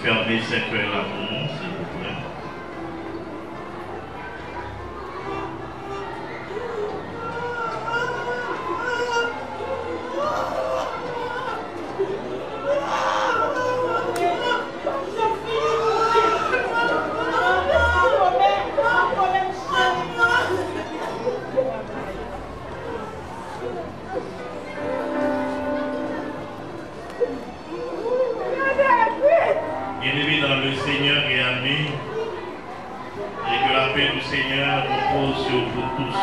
fermer cette feuille-là pour nous, s'il vous plaît. Bien-aimés dans le Seigneur et amis, et que la paix du Seigneur repose sur vous tous.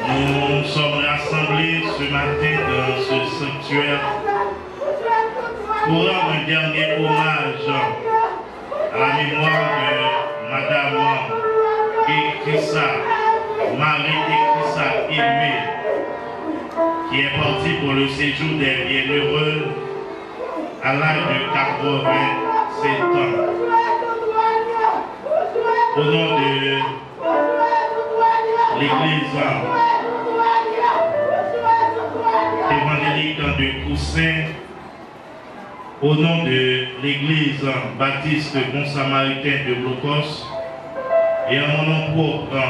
Nous sommes rassemblés ce matin dans ce sanctuaire pour rendre un dernier hommage à la mémoire de Madame Ekrissa, Marie Ekrissa Aimée, qui est partie pour le séjour des bienheureux à l'âge de 87 ans. Au nom de l'Église évangélique de Coussin, au nom de l'Église baptiste bon samaritain de Blocos, et en mon nom propre,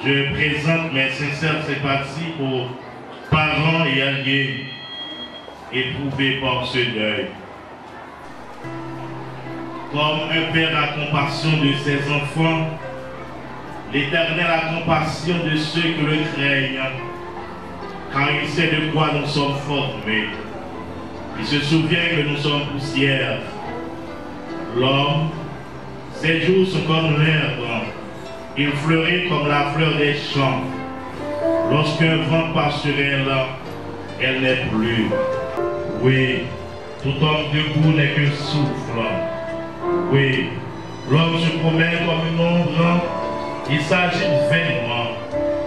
je présente mes sincères sympathies aux parents et alliés éprouvés par ce deuil. Comme un père a compassion de ses enfants, l'Éternel a compassion de ceux qui le craignent, car il sait de quoi nous sommes formés. Il se souvient que nous sommes poussière. L'homme, ses jours sont comme l'herbe, il fleurit comme la fleur des champs. Lorsqu'un vent passe sur elle, elle n'est plus. Oui, tout homme debout n'est qu'un souffle. Oui, l'homme se promène comme une ombre, il s'agit vainement,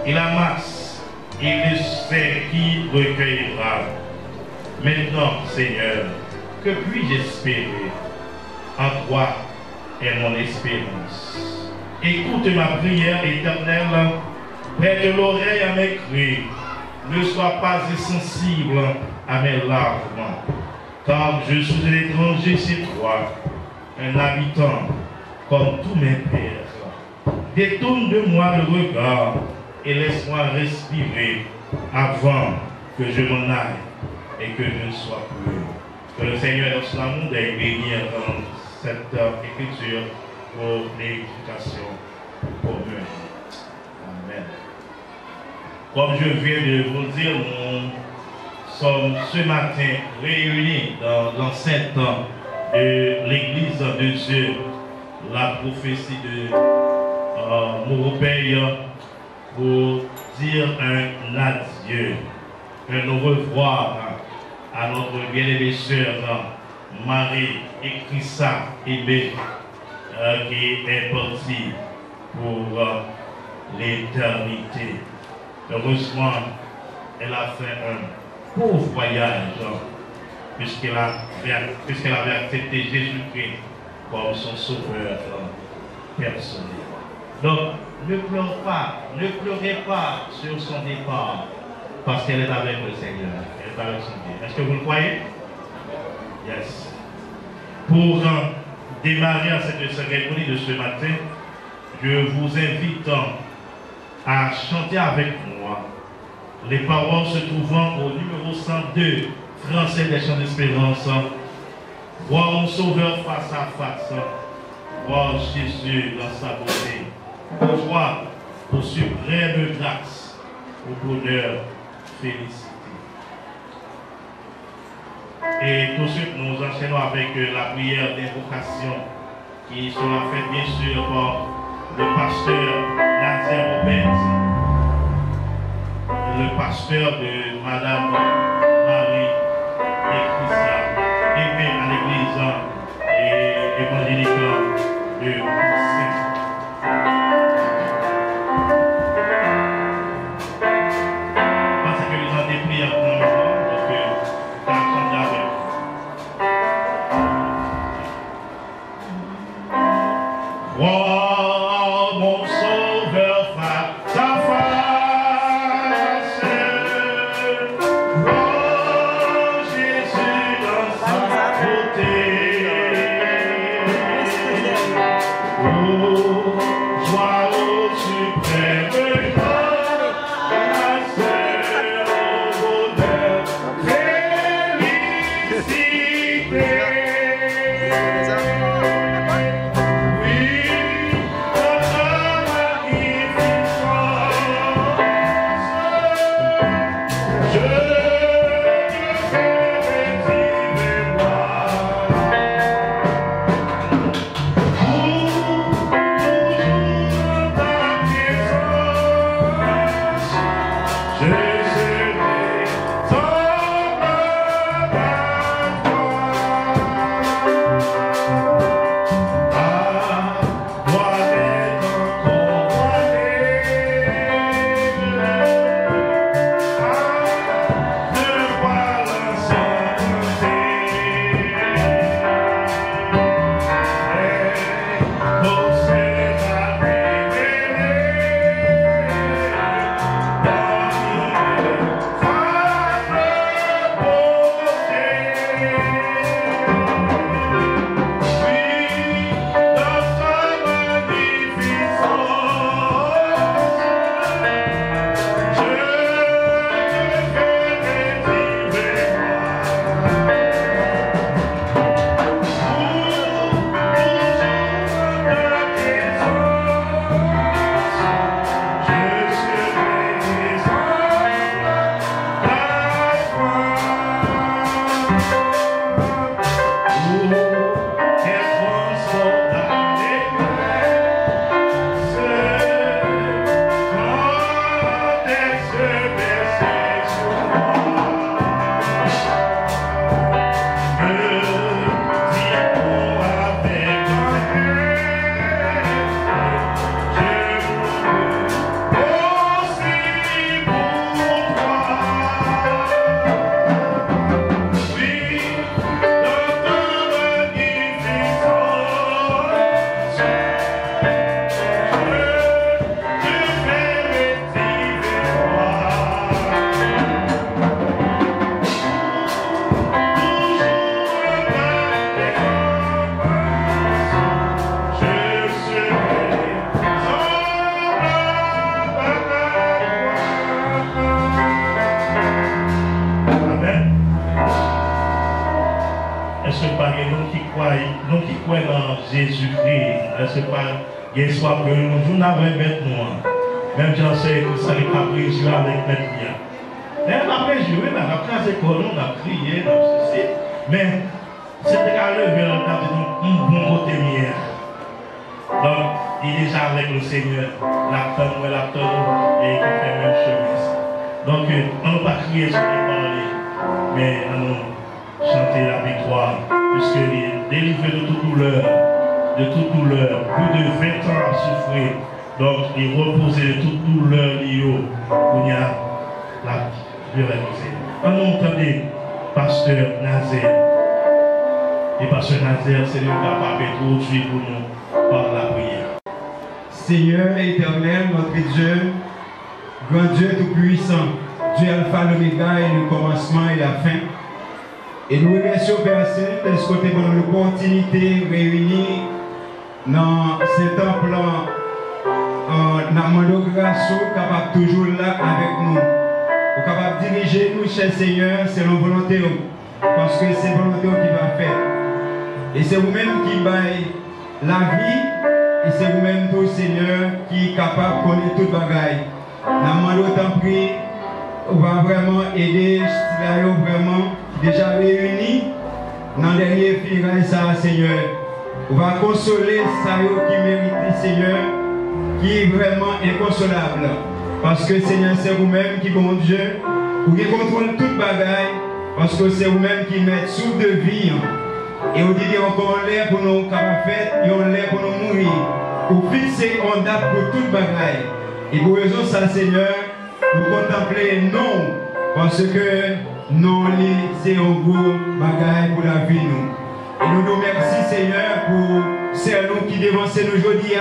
il amasse, il ne sait qui recueillera. Maintenant, Seigneur, que puis-je espérer? En toi est mon espérance. Écoute ma prière éternelle, prête l'oreille à mes cris, ne sois pas insensible à mes larmes, car je suis un étranger chez toi, un habitant comme tous mes pères. Détourne de moi le regard et laisse-moi respirer avant que je m'en aille et que je ne sois plus. Que le Seigneur dans son amour ait béni dans cette écriture pour l'éducation commune. Amen. Comme je viens de vous le dire, nous sommes ce matin réunis dans l'enceinte de l'Église de Dieu, la prophétie de Mouroupeille, pour dire un adieu, un au revoir à notre bien-aimée sœur Marie Ekrissa Aimée, qui est partie pour l'éternité. Heureusement, elle a fait un pauvre voyage, puisqu'elle avait accepté Jésus-Christ comme son sauveur personnel. Donc, ne pleurez pas sur son départ, parce qu'elle est avec le Seigneur, elle est avec son Dieu. Est-ce que vous le croyez? Yes. Pour démarrer à cette cérémonie de ce matin, je vous invite à chanter avec moi les paroles se trouvant au numéro 102 français des chants d'espérance. Voir mon sauveur face à face, voir Jésus dans sa beauté, pour joie, pour suprême grâce, pour bonheur, félicité. Et tout de suite, nous enchaînons avec la prière d'invocation qui sera faite bien sûr par le pasteur Nadia Robert, le pasteur de Madame Marie Ekrissa Aimée à l'église évangélique de Coussin. Parce que les gens des prières pour nous, donc nous allons chanter avec. Oh, mon sauveur face à face. est-ce que pas nous qui croyons dans Jésus-Christ, est-ce que pas il soit que nous n'avons maintenant, même si on sait que ça n'est pas préjuré avec notre bien. Mais on a préjuré, on a crasé colon, on a crié, on a ceci, mais c'était qu'à lever, on a dit un bon côté mieux. Donc, il est déjà avec le Seigneur, l'acteur et qui fait la même chose. Donc, on n'a pas crié sur les paroles, mais on a chanté la victoire, puisqu'il est délivré de toute douleur, plus de 20 ans à souffrir. Donc, il reposait de toute douleur liée où il y a la vérité. On entendait Pasteur Nazaire. Et Pasteur Nazaire, c'est lui capable d'introduire pour nous par la prière. Seigneur éternel, notre Dieu, grand Dieu tout-puissant, Dieu Alpha, l'Oméga et le commencement et la fin. Et nous remercions Père Saint de ce côté pour l'opportunité réunie dans ce temple. Nous demandons grâce capable toujours là avec nous. Pour capable diriger nous, cher Seigneur, selon volonté. Parce que c'est volonté qui va faire. Et c'est vous-même qui baille la vie. Et c'est vous-même tout, Seigneur, qui est capable de connaître toute bagaille. Nous demandons tant pis. On va vraiment aider, vraiment déjà réunis dans le dernier filet, ça, Seigneur. On va consoler ça qui mérite, Seigneur, qui est vraiment inconsolable. Parce que, Seigneur, c'est vous-même qui, bon Dieu, vous qui contrôlez toute bagaille, parce que c'est vous-même qui mettez souffle de vie. Et vous dites encore l'air pour nous faire, et on l'air pour nous mourir. Vous fixez en date pour toute bagaille. Et pour raison ça, Seigneur, vous contemplez non, parce que non, c'est un gros bagaille pour la vie. Nous. Et nous nous remercions, Seigneur, pour ceux nous qui dévancent nous aujourd'hui.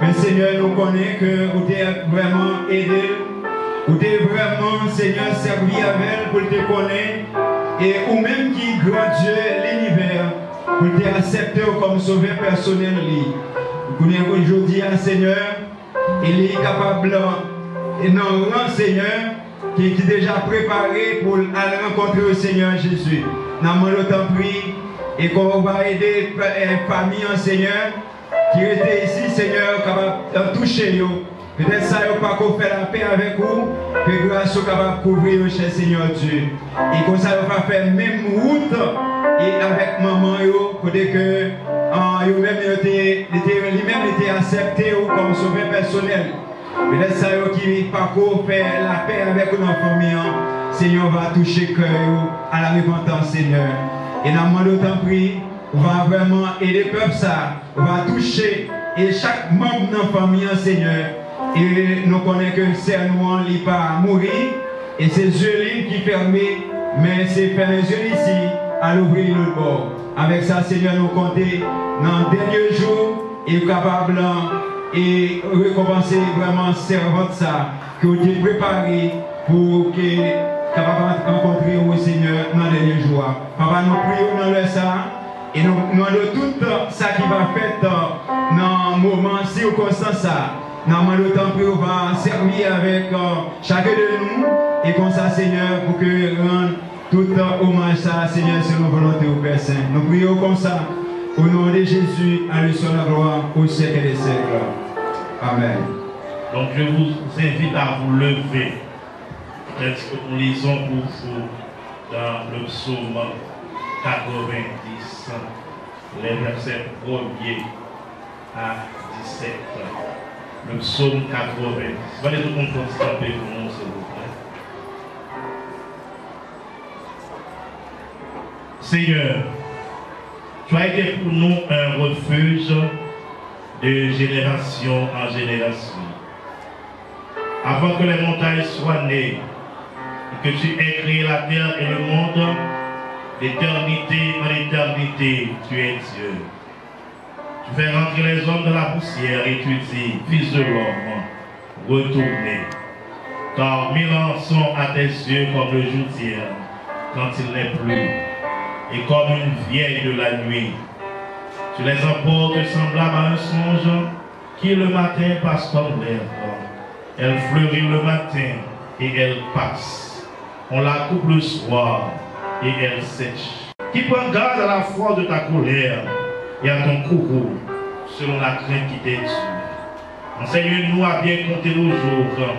Mais Seigneur, nous connaissons que vous êtes vraiment aidé. Vous êtes vraiment, Seigneur, servi avec elle pour te connaître. Et ou même qui, grand Dieu, l'univers, pour te accepter comme sauveur personnel. Vous connaissez aujourd'hui, Seigneur, il est capable. Et non, Seigneur, qui est déjà préparé pour aller rencontrer le Seigneur Jésus. Nous demandons tant pis et qu'on va aider les familles en Seigneur qui étaient ici, Seigneur, capable de toucher nous. Peut-être ça, vous pas qu'on fait la paix avec vous, que grâce soit capable de couvrir, cher Seigneur Dieu. Et comme ça, vous va faire même route et avec maman, côté que lui-même était accepté comme sauveur personnel. Peut-être ça qui parcourt faire la paix avec nos familles. Seigneur va toucher le cœur à la repentance, Seigneur. Et nous demandons tant pis, on va vraiment aider le peuple ça. On va toucher et chaque membre de notre famille, Seigneur. Et nous connaissons que c'est nous qui pas mourir. Et c'est yeux qui ferment, mais c'est faire les yeux ici à l'ouvrir l'autre bord. Avec ça, Seigneur, nous comptons dans les derniers jours et capable et récompenser vraiment servante ça que vous avez préparé pour que capable rencontrer au Seigneur dans les derniers jours. Papa, nous prions dans le ça et nous demandons tout ça qui va faire dans le moment, circonstance ça. Nous demandons tant que on va servir avec chacun de nous et comme ça, Seigneur, pour que rende tout hommage ça, Seigneur, selon volonté au Père Saint. Nous prions comme ça. Au nom de Jésus, à lui soit la gloire au siècle des siècles. Amen. Donc je vous invite à vous lever. Est-ce que nous lisons pour vous dans le psaume 90, les versets 1er à 17. Le psaume 90. Allez tout le monde camper pour nous, s'il vous plaît. Seigneur, tu as été pour nous un refuge de génération en génération. Avant que les montagnes soient nées, et que tu aies créé la terre et le monde, d'éternité en éternité, tu es Dieu. Tu fais rentrer les hommes dans la poussière et tu dis, Fils de l'homme, retournez. Car 1000 ans sont à tes yeux comme le jour d'hier, quand il n'est plus, et comme une vieille de la nuit. Tu les emportes semblables à un songe qui le matin passe comme l'herbe. Elle fleurit le matin et elle passe. On la coupe le soir et elle sèche. qui prend garde à la force de ta colère et à ton courroux, selon la crainte qui t'est due. Enseigne-nous à bien compter nos jours,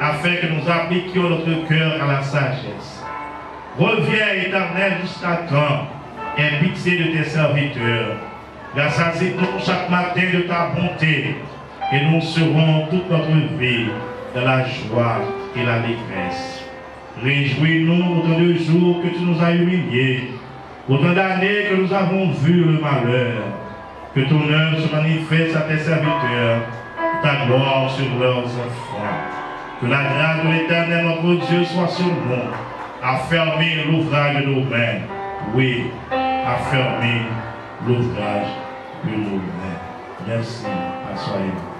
afin que nous appliquions notre cœur à la sagesse. Reviens, Éternel, jusqu'à quand, et pitié de tes serviteurs. Rassasie-nous chaque matin de ta bonté, et nous serons toute notre vie dans la joie et la détresse. Réjouis-nous autant de jours que tu nous as humiliés, autant d'années que nous avons vu le malheur. Que ton œuvre se manifeste à tes serviteurs, ta gloire sur leurs enfants. Que la grâce de l'Éternel, notre Dieu, soit sur nous, affermir l'ouvrage de nos mains. Oui, affermir l'ouvrage de nos mains. Merci, assoyez-vous.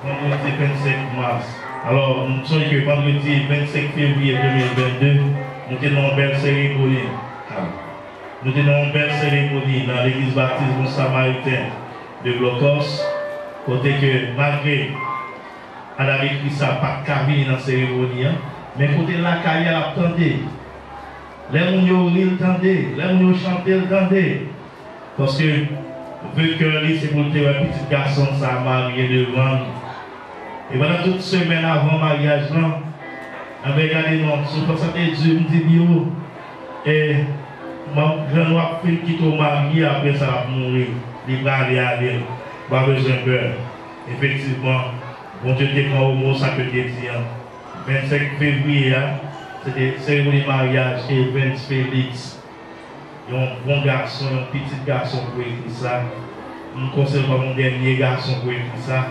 Vendredi 25 mars. Alors, nous sommes que vendredi 25 février 2022, nous tenons une belle cérémonie. Nous tenons une belle cérémonie dans l'église baptiste bon samaritain de Blocos. Côté que, malgré elle a écrit ça, pas de dans la cérémonie, mais côté la carrière, elle a tenté. Les gens rient, tendez. Les gens chantent, tendez. Parce que, vu que c'est pour un petit garçon, ça a marié devant. Et pendant toute semaine avant le mariage, on avait regardé, non, sur le santé de Dieu, me dit, bio, et mon grand-noir qui est marié, après ça va mourir. Il va aller, pas besoin de peur. Effectivement, bon Dieu t'es quand au mot, ça que tu dis. 25 février, c'était cérémonie de mariage et Vince Félix. Il y a un bon garçon, un petit garçon pour écrire ça. Je conseille pas mon dernier garçon pour écrire ça.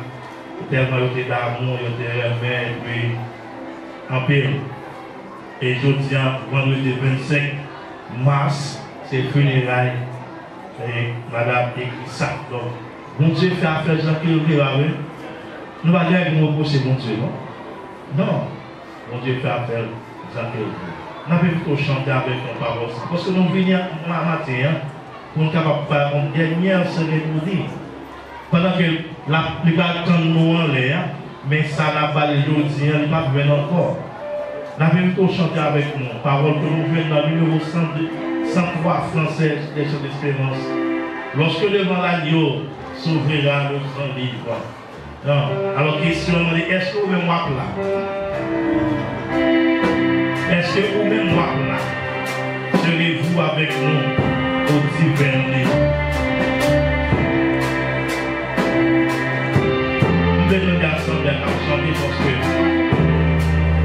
Tellement il était d'amour, il était remet, et puis en pile. Et je dis, vendredi 25 mars, c'est funérailles. Et madame écrit ça. Donc, bon Dieu fait affaire de gens qui le veulent. Nous ne allons pas nous reprocher mon Dieu, non? Non. Bon Dieu fait affaire de gens qui le veulent. Nous avons plutôt chanter avec nos paroles. Parce que nous venons matin pour nous capables de faire une dernière cérémonie. Pendant que la plupart de nous en l'air, mais ça n'a pas les jours, il n'a pas besoin encore. Nous avons plutôt chanter avec nous. Paroles que nous venons dans le numéro 103 français des chants d'espérance. Lorsque devant l'agneau s'ouvrira le grand livre. Non. Alors, question, est-ce que vous-même là? Est-ce que vous-même là? Serez-vous avec nous au divin livre? Nous devons garçons de chanter parce que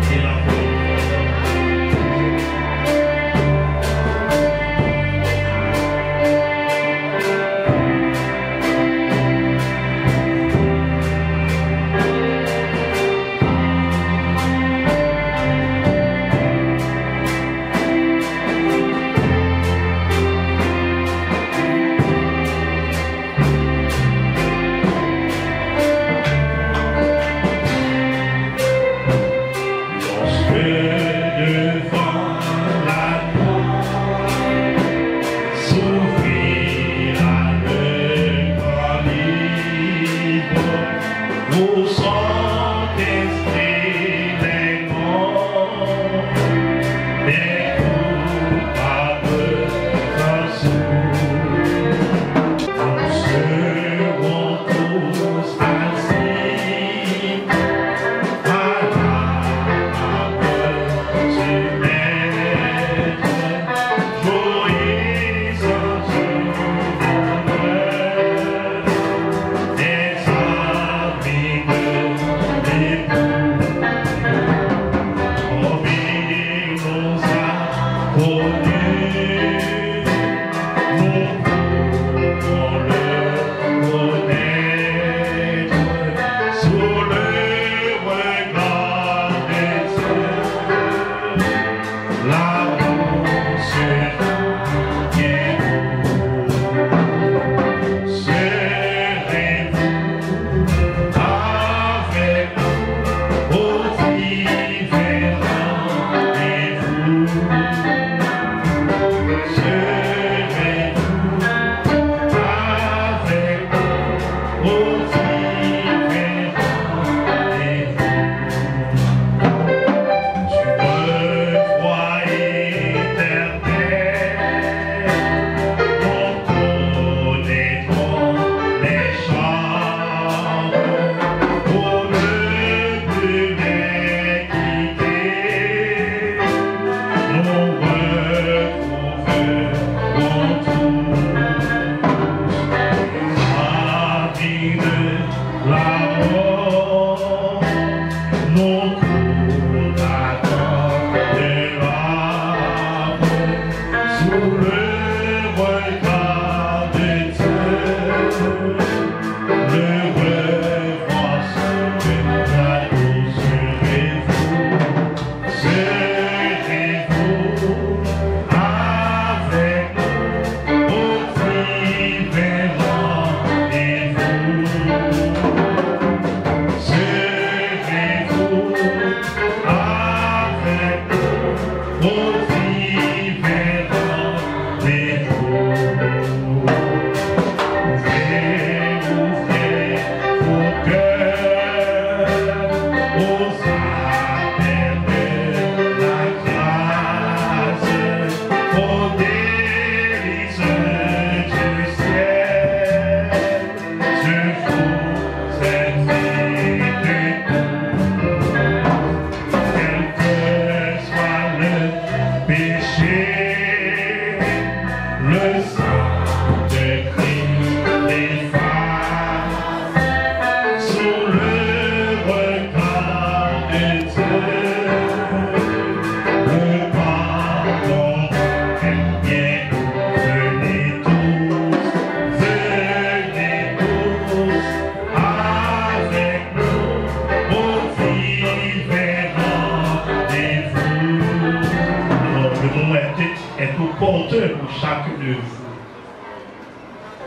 c'est l'enfant.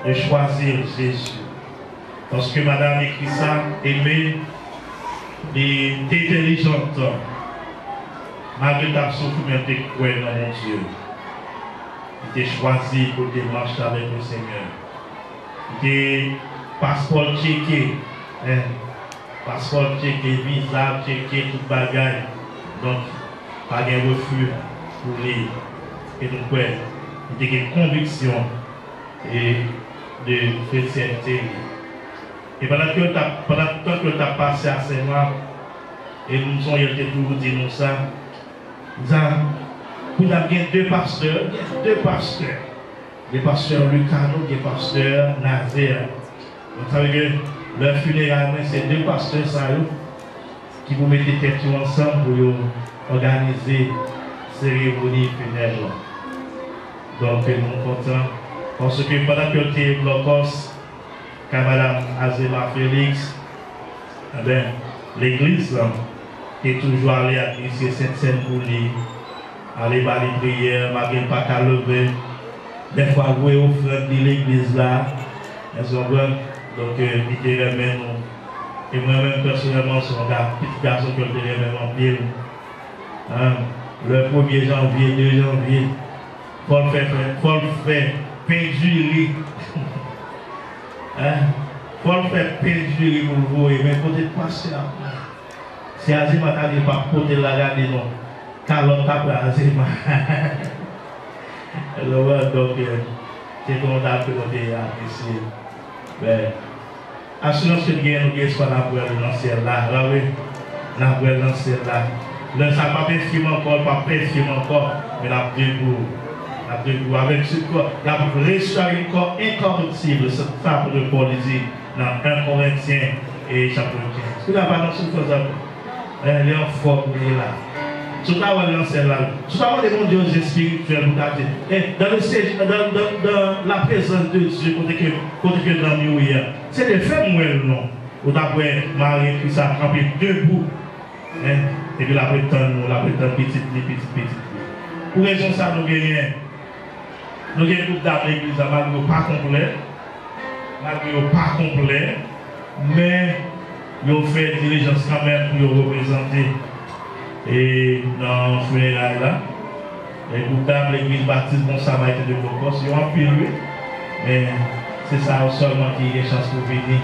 De choisir Jésus. Parce que madame écrit ça, aimée et intelligente, malgré ta souffrance, mais tu crois dans mon Dieu. Il t'a choisi pour te marcher avec le Seigneur. Il t'a passeport checké, passeport checké, visa checké, tout bagaille. Donc, pas de refus pour les. Et donc, ouais, il y a une conviction et de chrétienté. Et pendant que tu as passé à Saint-Marc, et nous avons toujours dit nous ça, vous avez deux pasteurs, des pasteurs Lucano, des pasteurs Nazaire. Vous savez que leur funérailles, c'est deux pasteurs ça, qui vous mettez tête ensemble pour organiser la cérémonie funèbre. Donc nous sommes contents. Parce que pendant que tu es blocos, quand Mme Azema Félix, l'église est toujours allée à l'Église Sainte-Seine pour lui, aller par les prières, malgré pas qu'à lever. Des fois, vous avez offert de l'église là, elles sont bonnes, donc ils te remettent. Et moi-même, personnellement, c'est un petit garçon que je te remets en pied. Le 1er janvier, 2 janvier, Paul fait péjurer. Paul fait péjurer pour vous, mais côté de passer là. C'est Azima qui n'a pas porté la garde, non. Calotte après Azima. Donc, c'est comme ça que vous avez apprécié. Assurance que nous avons ce qu'on a pour le ciel là. Oui, nous avons le ciel là. Le ça pas perfime encore, pas perfime encore, mais la debout. Avec ce corps, la restaurer un corps incorruptible, c'est ça pour le Paul dit dans 1 Corinthiens et chapitre 15. Tout d'abord, nous sommes il est en forme, il est là. Tout d'abord, il est là. Tout d'abord, les mondes spirituels, dans la présence de Dieu, côté que dans nous, c'est des faits mouelles, non. Ou d'après Marie qui s'est campé debout, et puis la prétend petit. Pour raison ça, nous gagnons. Nous avons un groupe d'âmes l'église, malgré pas complet, mais ils ont fait diligence quand même pour représenter. Et dans le funérail là, les groupes d'âmes l'église baptiste Bon Samaritain de Bocos, ils ont appuyé, mais c'est ça seulement qui a une chance pour venir.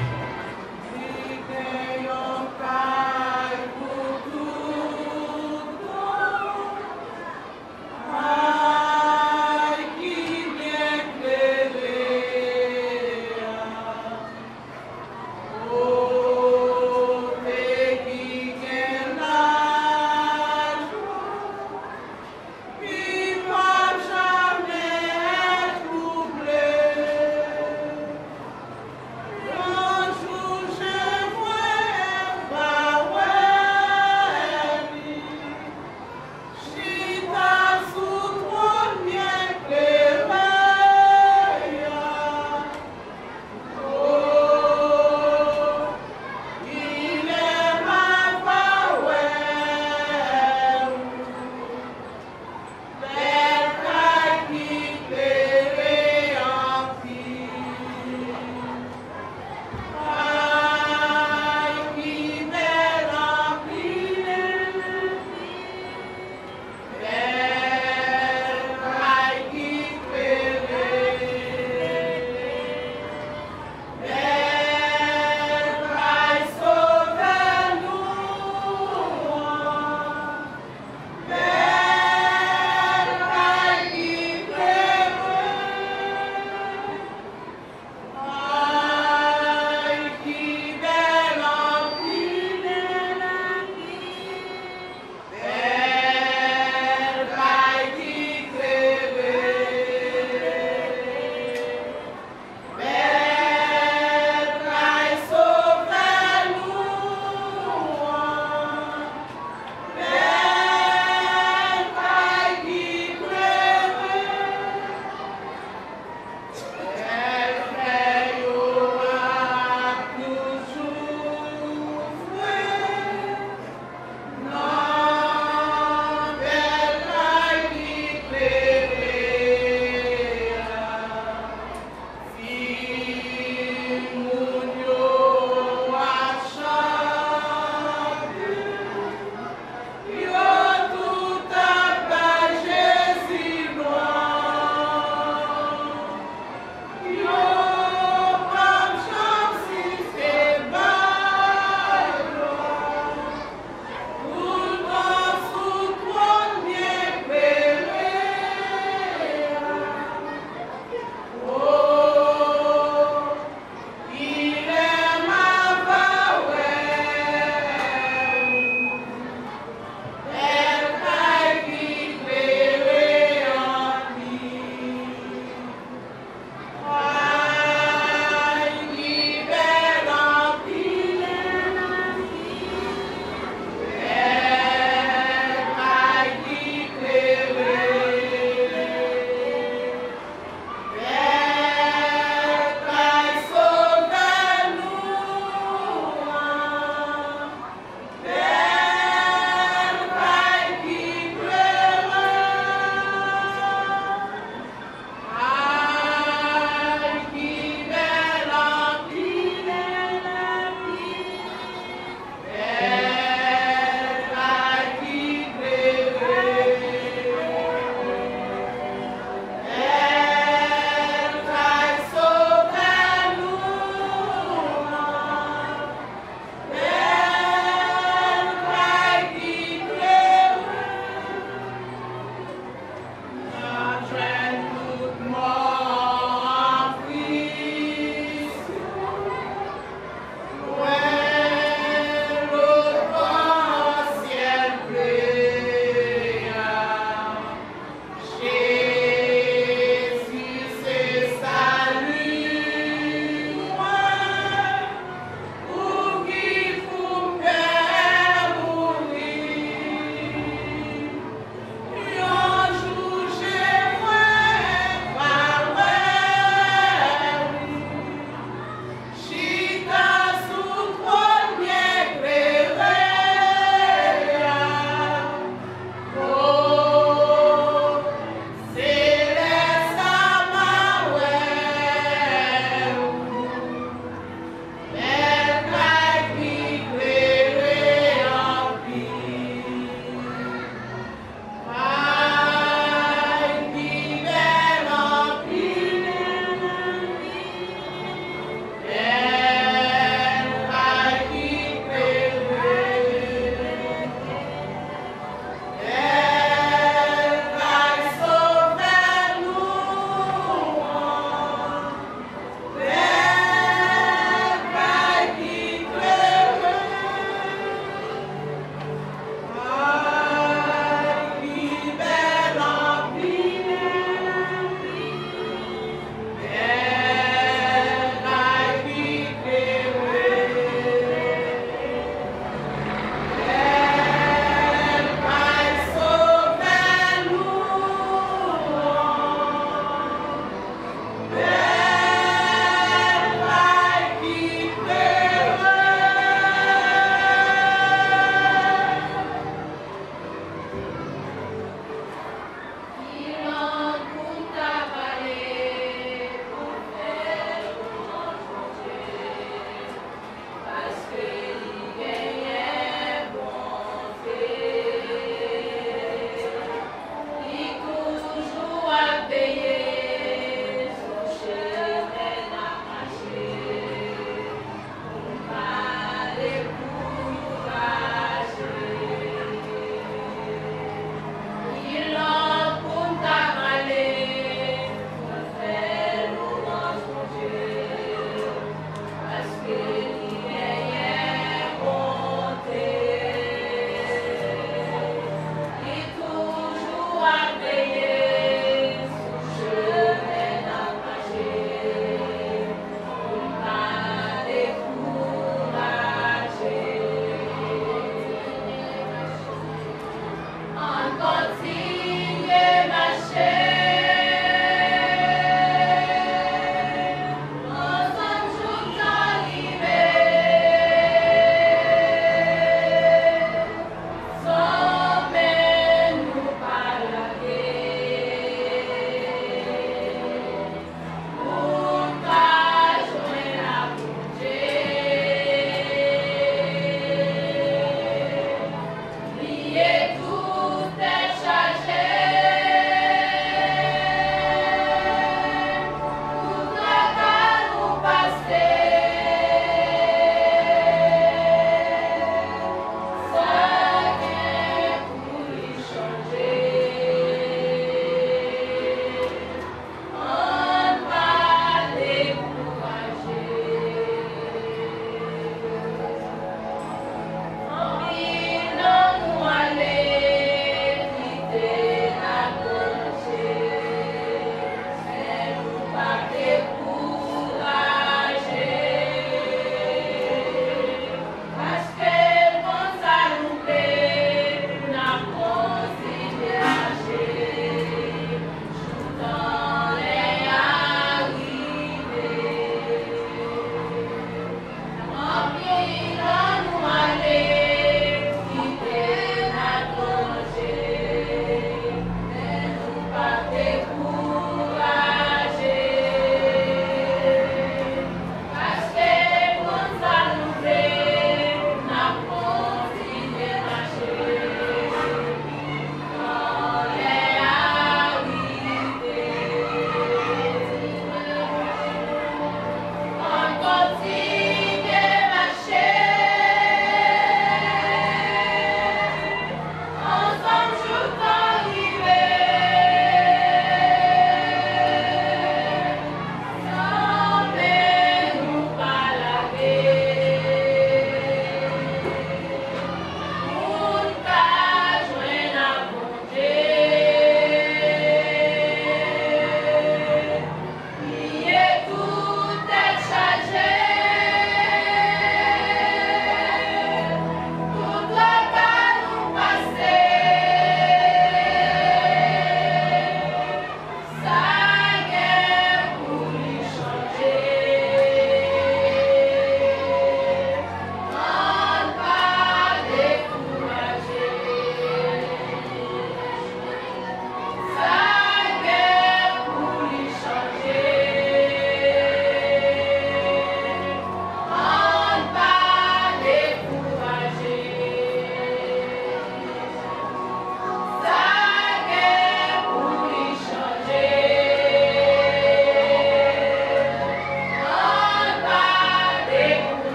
Oh,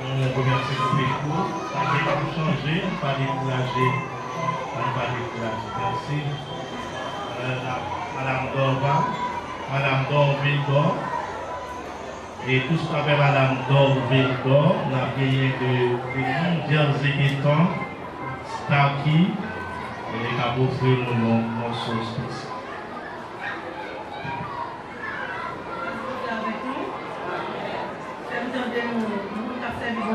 On remercie pour les cours. Ça a été tout changé, on ne pas décourager. On ne pas décourager. Merci. Madame Dorva, Madame Dorvilgor. Et tout ce qu'avait Madame Dorvilgor, la vieille de mondiales équitants, Starkey, et qui a offert nos morceaux spéciaux.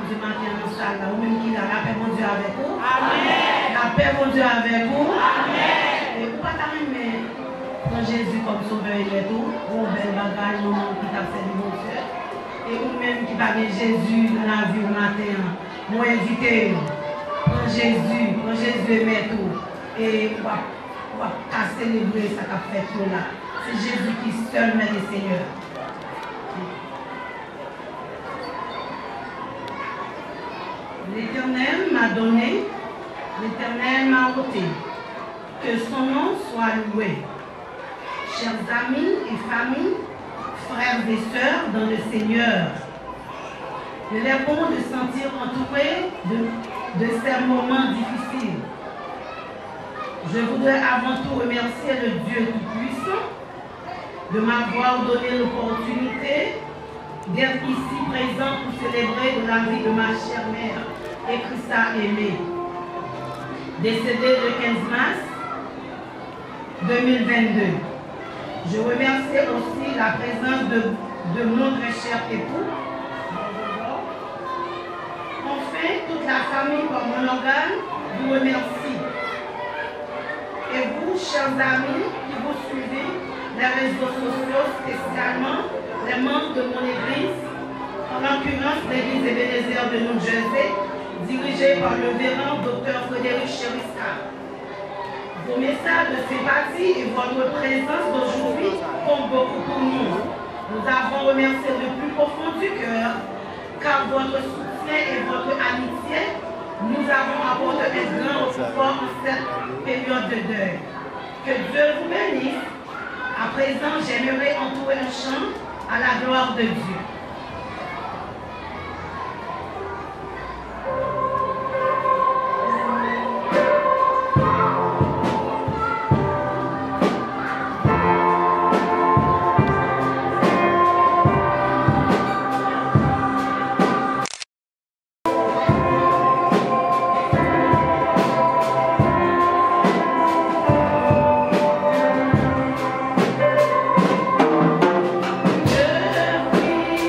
Dieu matin dans la salle, ou même qui a la paix mon Dieu avec vous. Amen. La paix mon Dieu avec vous. Amen. Et vous pas mais quand Jésus comme sauveur il est tout, ou bel bagage qui t'a servi mon Dieu. Et vous même qui parlez Jésus dans la vie au matin, moi invité, quand Jésus aimait tout. Et on va célébrer ça qu'a fait tout là. C'est Jésus qui seul met le Seigneur. L'Éternel m'a donné, l'Éternel m'a ôté. Que son nom soit loué. Chers amis et familles, frères et sœurs dans le Seigneur, il est bon de se sentir entouré de ces moments difficiles. Je voudrais avant tout remercier le Dieu Tout-Puissant de m'avoir donné l'opportunité d'être ici présent pour célébrer de la vie de ma chère mère, Christa Aimée, décédée le 15 mars 2022. Je remercie aussi la présence de mon très cher époux. Enfin, toute la famille comme mon organe vous remercie. Et vous, chers amis qui vous suivez les réseaux sociaux, spécialement les membres de mon église, en l'occurrence l'église Ebenezer de New Jersey, dirigée par le vénérable Dr Frédéric Chériska. Vos messages de sympathie et votre présence d'aujourd'hui comptent beaucoup pour nous. Nous avons remercié le plus profond du cœur, car votre soutien et votre amitié nous avons apporté un grand support en cette période de deuil. Que Dieu vous bénisse. À présent, j'aimerais entourer un chant à la gloire de Dieu. Je prie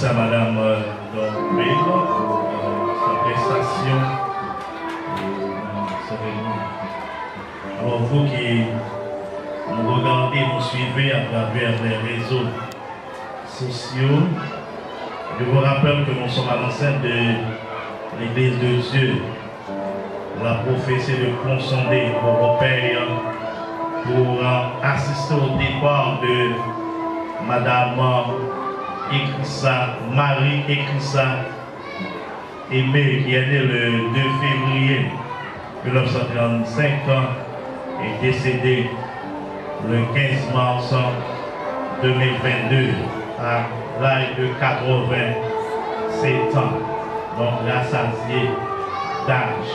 merci à Madame Dormel pour sa prestation. Alors vous qui nous regardez, nous suivez à travers les réseaux sociaux, je vous rappelle que nous sommes à l'enceinte de l'Église de Dieu. La prophétie de Ponsondé européen pour assister au départ de Madame Marie Ekrissa Aimé, qui est née le 2 février 1935 et décédée le 15 mars 2022 à l'âge de 87 ans, donc rassasié d'âge.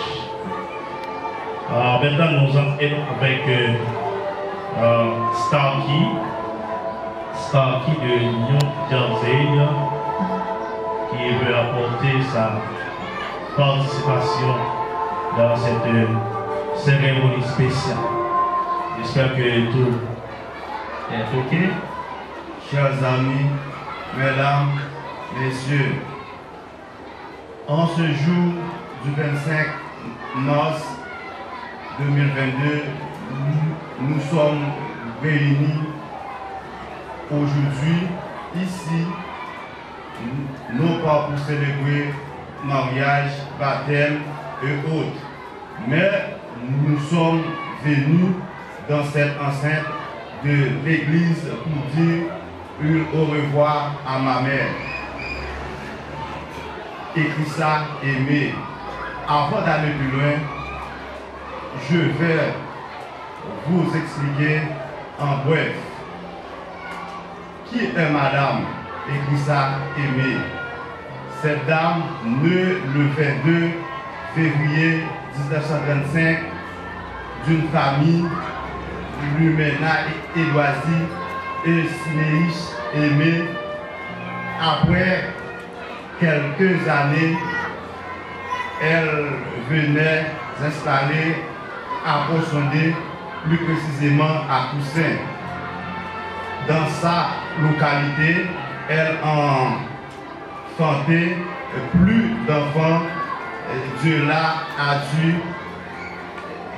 Maintenant, nous entrons avec Starkey de New Jersey, qui veut apporter sa participation dans cette cérémonie spéciale. J'espère que tout est OK. Chers amis, mesdames, messieurs, en ce jour du 25 mars 2022, nous sommes réunis aujourd'hui ici, non pas pour célébrer mariage, baptême et autres, mais nous sommes venus dans cette enceinte de l'église pour dire au revoir à ma mère. Ekrissa Aimé. Avant d'aller plus loin, je vais vous expliquer en bref qui est Madame Ekrissa Aimé. Cette dame née le 22 février 1935 d'une famille Lumena Édoisie et Sinéis Aimé. Après quelques années, elle venait s'installer à Ponsondé, plus précisément à Toussaint. Dans sa localité, elle enfantait plus d'enfants. Dieu là a dû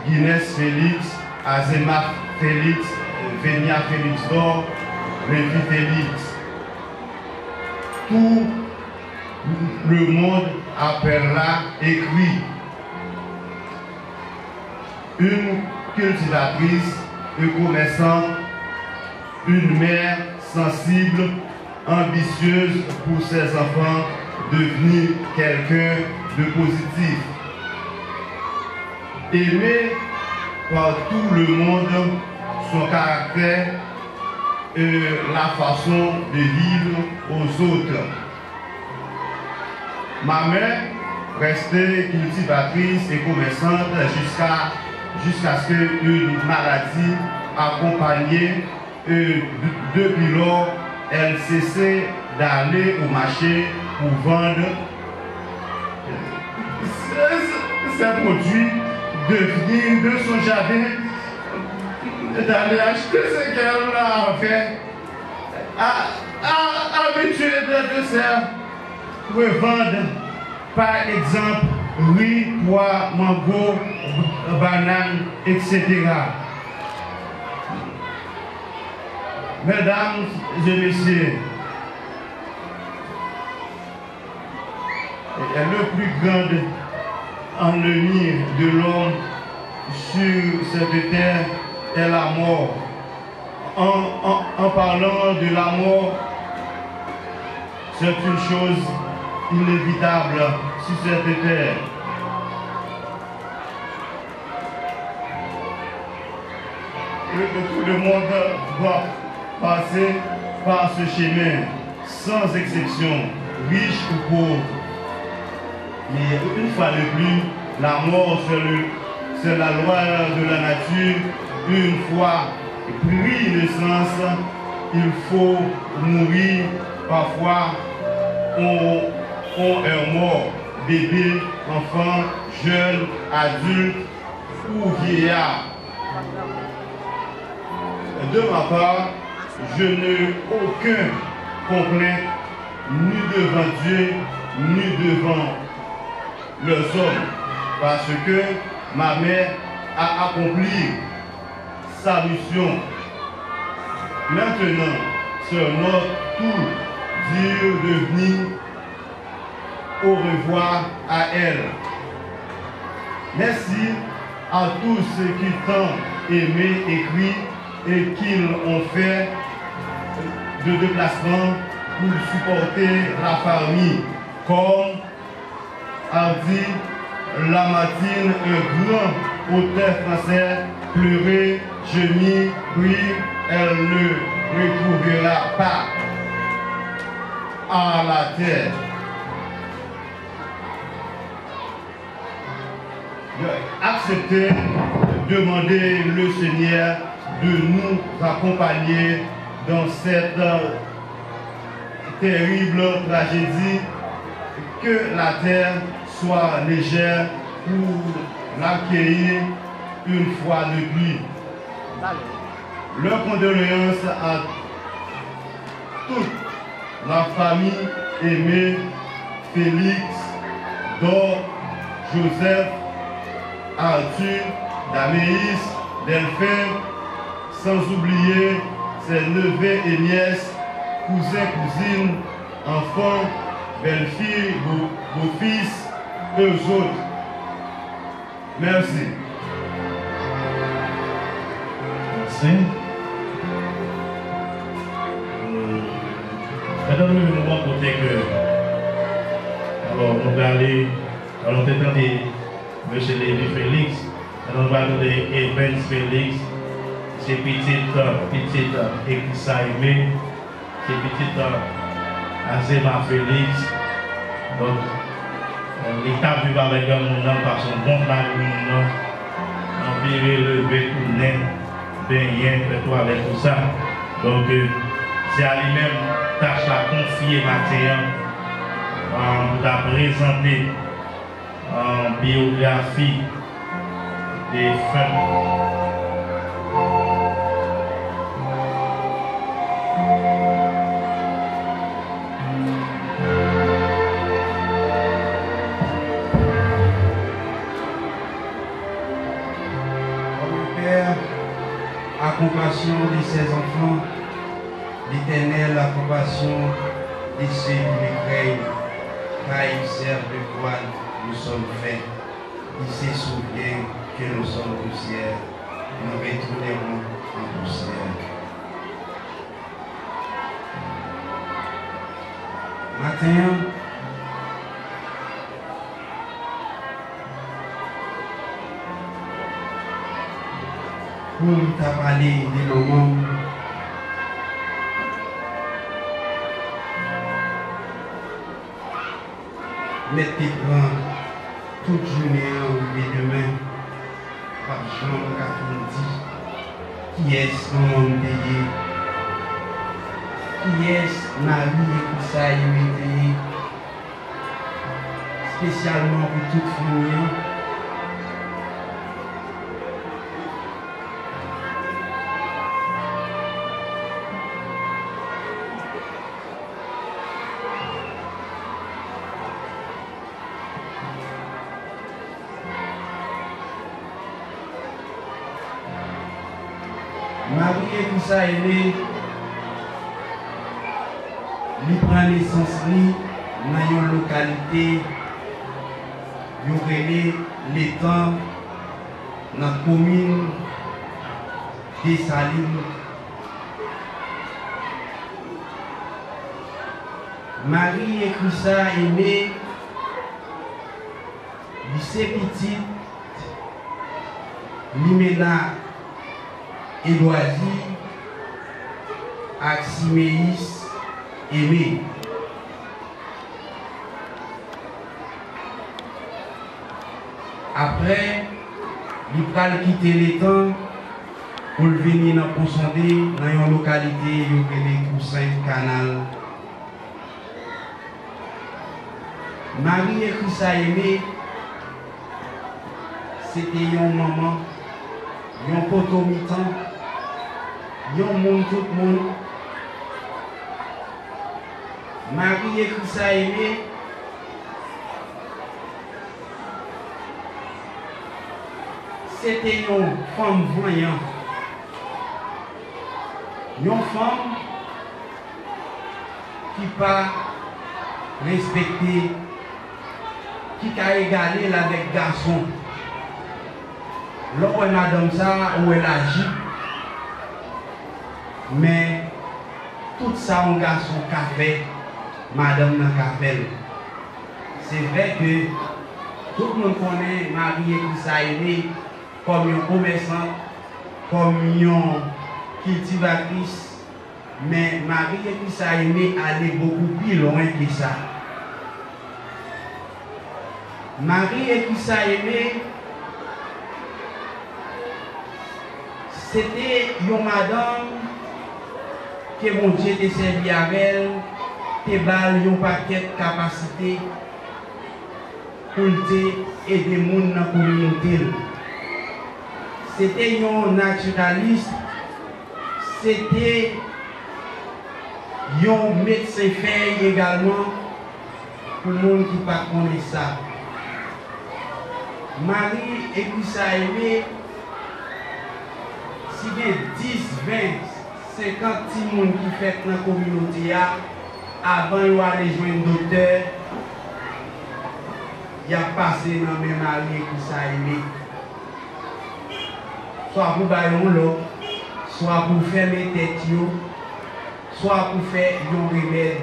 Guinness Félix, Azema Félix, Vénia Félix d'Or, Lévi Félix. Tout le monde appellera écrit. Une cultivatrice, une commerçante, une mère sensible, ambitieuse pour ses enfants, devenir quelqu'un de positif. Aimée par tout le monde, son caractère et la façon de vivre aux autres. Ma mère restait cultivatrice et commerçante jusqu'à ce qu'une maladie accompagnée. Depuis lors, elle cessait d'aller au marché pour vendre ses produits, de venir de son jardin, d'aller acheter ce qu'elle a fait, habituée de se revendre, par exemple, riz, pois, mango, banane, etc. Mesdames et messieurs, le plus grand ennemi de l'homme sur cette terre est la mort. En parlant de la mort, c'est une chose inévitable sur cette terre. Tout le monde doit passer par ce chemin, sans exception, riche ou pauvre. Et une fois de plus, la mort, c'est la loi de la nature. Une fois pris naissance, il faut mourir. Parfois, on est mort, bébé, enfant, jeune, adulte ou vieillard. De ma part, je n'ai aucun complaint ni devant Dieu, ni devant les hommes, parce que ma mère a accompli sa mission. Maintenant, c'est notre tour dire de venir au revoir à elle. Merci à tous ceux qui t'ont aimé, écrit et qui ont fait de déplacement pour supporter la famille. Comme a dit Lamartine, un grand auteur français, pleurer, gémir, oui, elle ne retrouvera pas à la terre. Accepter, demander le Seigneur de nous accompagner dans cette terrible tragédie, que la terre soit légère pour l'accueillir une fois de plus. Leurs condoléances à toute la famille aimée, Félix, Dor, Joseph, Arthur, Daméis, Delphin, sans oublier ses neveux et nièces, cousins, cousines, enfants, belles-filles, beaux-fils, eux autres. Merci. Merci. Maintenant, nous venons côté que. Alors, on va aller. Alors, on t'entend M. Lévi Félix. Alors, on va aller Evans Félix. C'est petite Ekissa Aimé. C'est petite Azema Félix. Donc, l'État vit avec un nom par son bon mari, on vit relevé tout net, baigné, fait avec tout ça. Donc, c'est à lui-même tâche à confier matin pour la présenter en biographie des femmes. La compassion de ses enfants, l'Éternel, la compassion de ceux qui le craignent, car ils servent de quoi nous sommes faits. Il se souvient que nous sommes poussière, nous retournerons en poussière. Matin, pour t'a parlé des moments mettre tes bras toute journée et demain par Jean dit qui est-ce qu'on payé, qui est-ce Marie et tout ça payé spécialement pour toute famille. Marie et tout ça aimé, il prend naissance dans une localité, il relève l'étang dans la commune des Salines. Marie écrit ça aimé, il s'est petit, il met là. Éloisie, Aximéis, Aimé. Après, il va quitter l'étang pour venir dans Ponsondé, dans une localité, il y a les coussins canal. Marie écrit ça Aimé, c'était une maman, un potomitan. Yon moun tout moun Marie écrit ça aimé. C'était une femme voyante. Une femme qui pas respecté, qui a égalé avec garçon. Là où madame ça, où elle agit, mais tout ça, un garçon qu'a fait, madame n'a qu'a fait. C'est vrai que tout le monde connaît Marie et ça aimé comme une commerçante, comme une cultivatrice, mais Marie et ça aimé aller beaucoup plus loin que ça. Marie et ça aimé, c'était une madame que mon Dieu te servi avec elle, te bal un paquet de capacité pour aider les gens dans la communauté. C'était un naturaliste, c'était un médecin fait également pour les gens qui ne connaissent pas ça. Marie et qui ça aimé, si bien 10, 20, 50 personnes qui fait dans la communauté, avant de aller joindre un docteur, il a passé dans mes maris qui ça aimé. Soit pour bailler l'eau, soit pour faire mes têtes, soit pour faire un remède.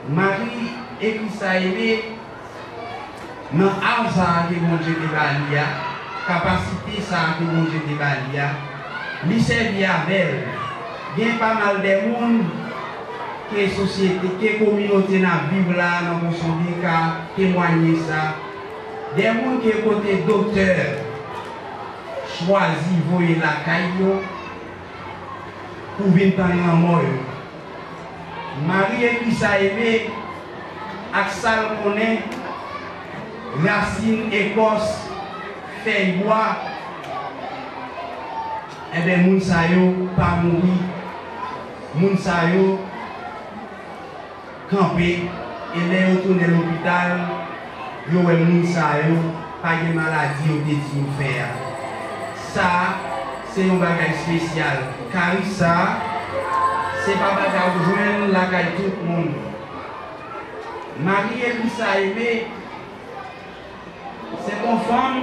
Marie et qui ça aimé, dans l'art que mon Dieu te balia, capacité ça que mon Dieu te balia, lui servir avec elle. Il y a pas mal de monde qui est société, qui est communauté dans la Bible là, dans mon son qui a témoigné ça. Des gens qui est côté docteur, choisi voyer la caillou pour venir dans la mort. Marie et qui ça aimé, avec Salmonet, racine, écorce, feuille bois, et bien, moun sa yo pas mourir, moun sa yo camper, et les retourner à l'hôpital, yo el moun sa yo pas de maladie ou de faire. Ça, c'est un bagage spécial, car ça, c'est pas bagage où joindre la caille tout le monde. Marie et ça aimé, c'est une femme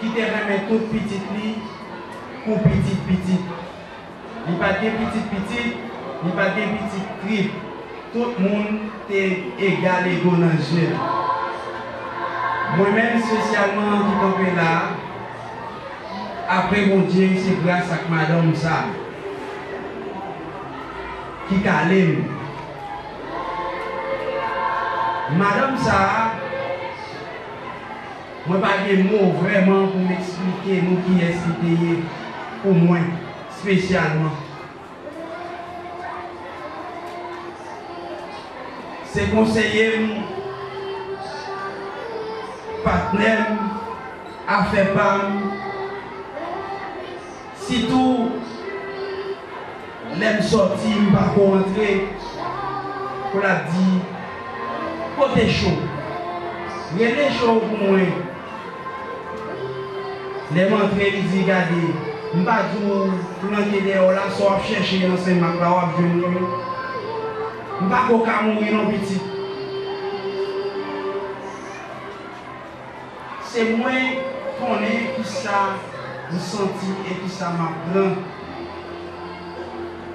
qui te remet toute petite lit pour petite. Il n'y a pas de petite, il n'y a pas de petite trip. Tout le monde est égal et égaux dans le jeu. Moi-même, spécialement, qui suis là, après mon Dieu, c'est grâce à madame ça, qui calme. Madame ça, je n'ai pas de mots vraiment pour m'expliquer nous qui est cité pour moi, spécialement. C'est conseiller, partenaire, affaire PAM, si tout l'aime sortir, je ne pas rentrer, pour la dire, côté chaud. Il y a des choses pour moi. Les montrés, ils disent, regardez, je ne vais pas dire, pour l'enquêter, là, soit chercher l'enseignement, là, je ne vais pas mourir non petit. C'est moi qui connais qui ça me senti et qui ça m'apprend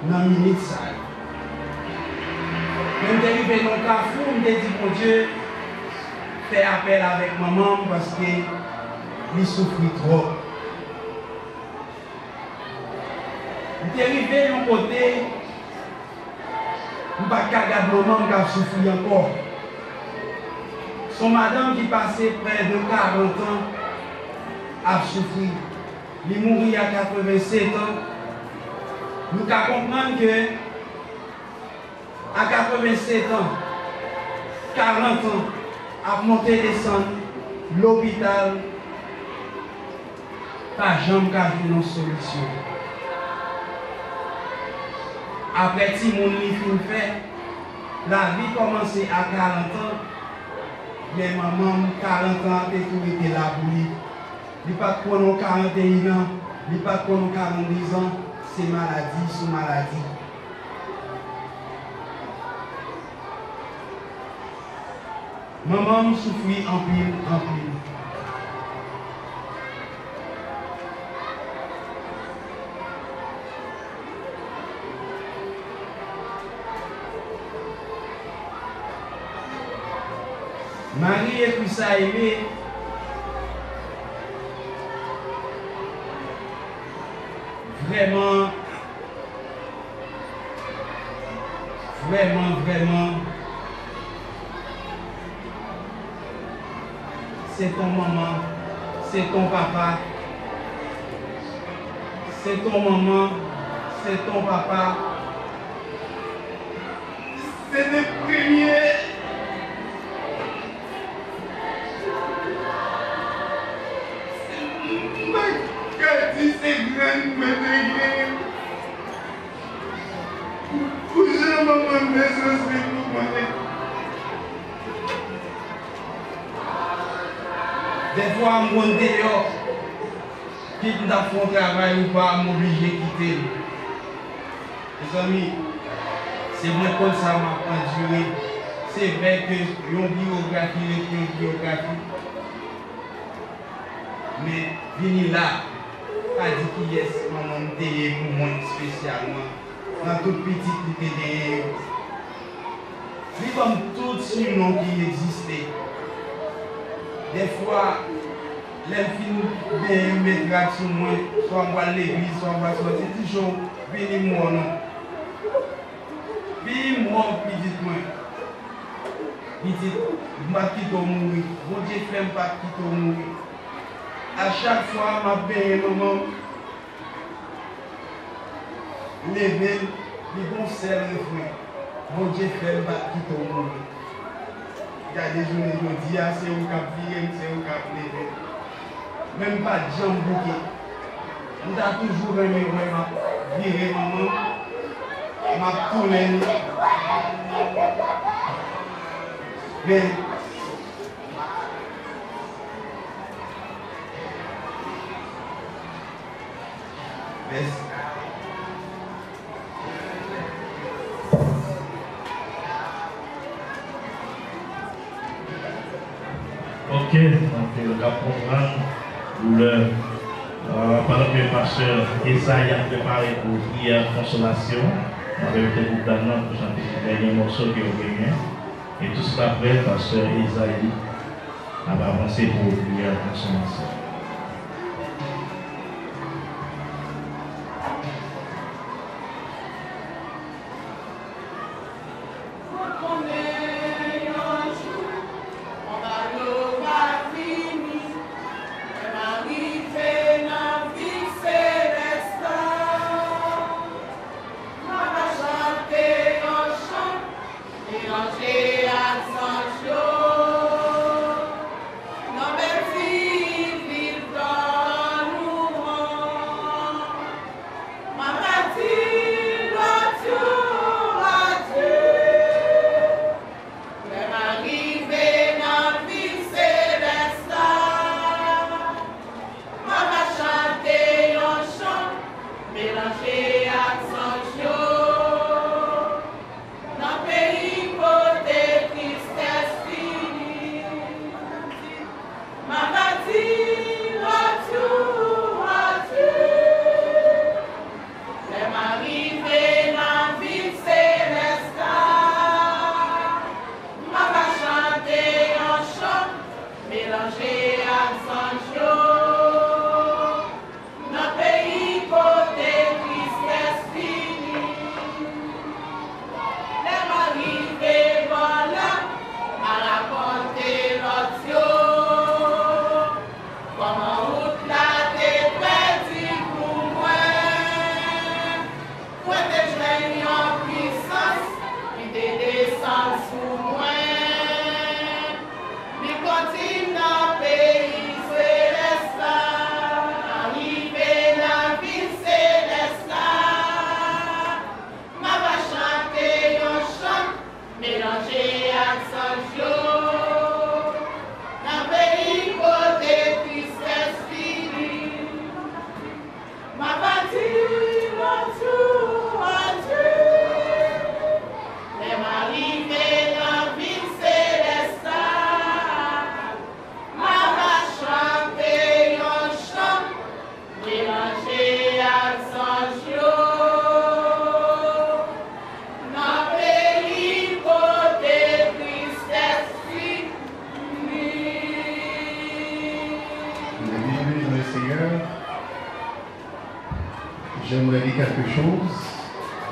dans la minute ça. Quand je suis arrivé dans le carrefour, je me dis, mon Dieu, fais appel avec maman parce qu'il souffre trop. Je suis arrivé de mon côté, je ne peux pas regarder maman qui a souffert encore. Son madame qui passait près de 40 ans a souffert. Il est mort à 87 ans. Nous comprenons que à 87 ans, 40 ans, à monter et descendre, l'hôpital, pas jamais qu'à une solution. après si mon livre fait, la vie commençait à 40 ans. Mais maman, 40 ans, et tout était là pour lui. Il n'est pas qu'on a 41 ans, il n'est pas qu'on a 40 ans, c'est maladie sous maladie. Maman souffrit en pile, en pile. Marie et puis ça aimé. Vraiment, c'est ton maman, c'est ton papa, c'est ton maman, c'est ton papa, c'est le premier. C'est grand, mais pour jamais maman besoin de nous. Des fois, je me dis, quitte dans mon travail ou pas, m'obliger de quitter. Les amis, c'est moi comme ça m'a enduré. C'est vrai que une biographie est une biographie. Mais venir là, pas dit qu'il y a maman derrière pour moi spécialement. Dans toute petite qui était derrière. C'est comme tout surnom qui existait. Des fois, les films bien mettre sur moi, soit moi à l'église, soit moi à sortir, c'est toujours venez moi non. Venez moi, petite moi. Petite, je ne quitte mourir. Bon Dieu fait pas quitter mourir. À chaque fois, je paye maman. Lever, les bons serres le fruit. Bon Dieu fait pas quitter mourir. Il y a des journées où je dis, c'est un cap viré, c'est un cap levé. Même pas de jambes bouquées. On a toujours aimé vraiment virer maman. M'a tourné. Mais ok, donc le programme pendant que le pasteur Esaïe a préparé pour prière consolation, avec le groupe d'Anna pour chanter les derniers morceaux qui ont gagné. Et tout cela après, le pasteur Esaïe a avancé pour prière consolation. Dans pays côté tristesse. j'aimerais dire quelque chose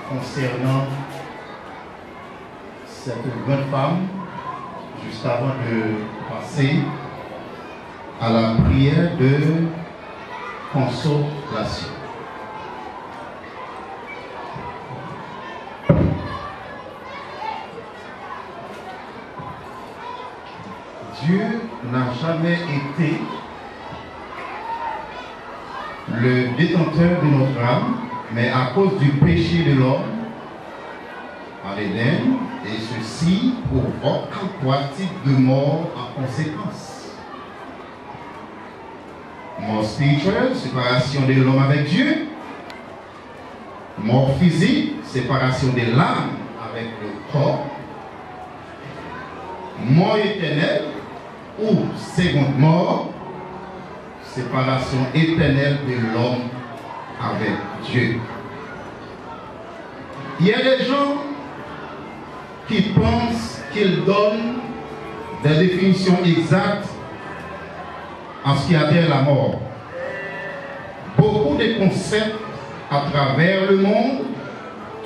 concernant cette grande femme, juste avant de passer à la prière de consolation. Dieu n'a jamais été le détenteur de notre âme, mais à cause du péché de l'homme à l'Éden, et ceci provoque trois types de mort en conséquence. Mort spirituelle, séparation de l'homme avec Dieu. Mort physique, séparation de l'âme avec le corps. Mort éternelle, ou seconde mort, séparation éternelle de l'homme avec Dieu. Il y a des gens qui pensent qu'ils donnent des définitions exactes en ce qui a trait à la mort. Beaucoup de concepts à travers le monde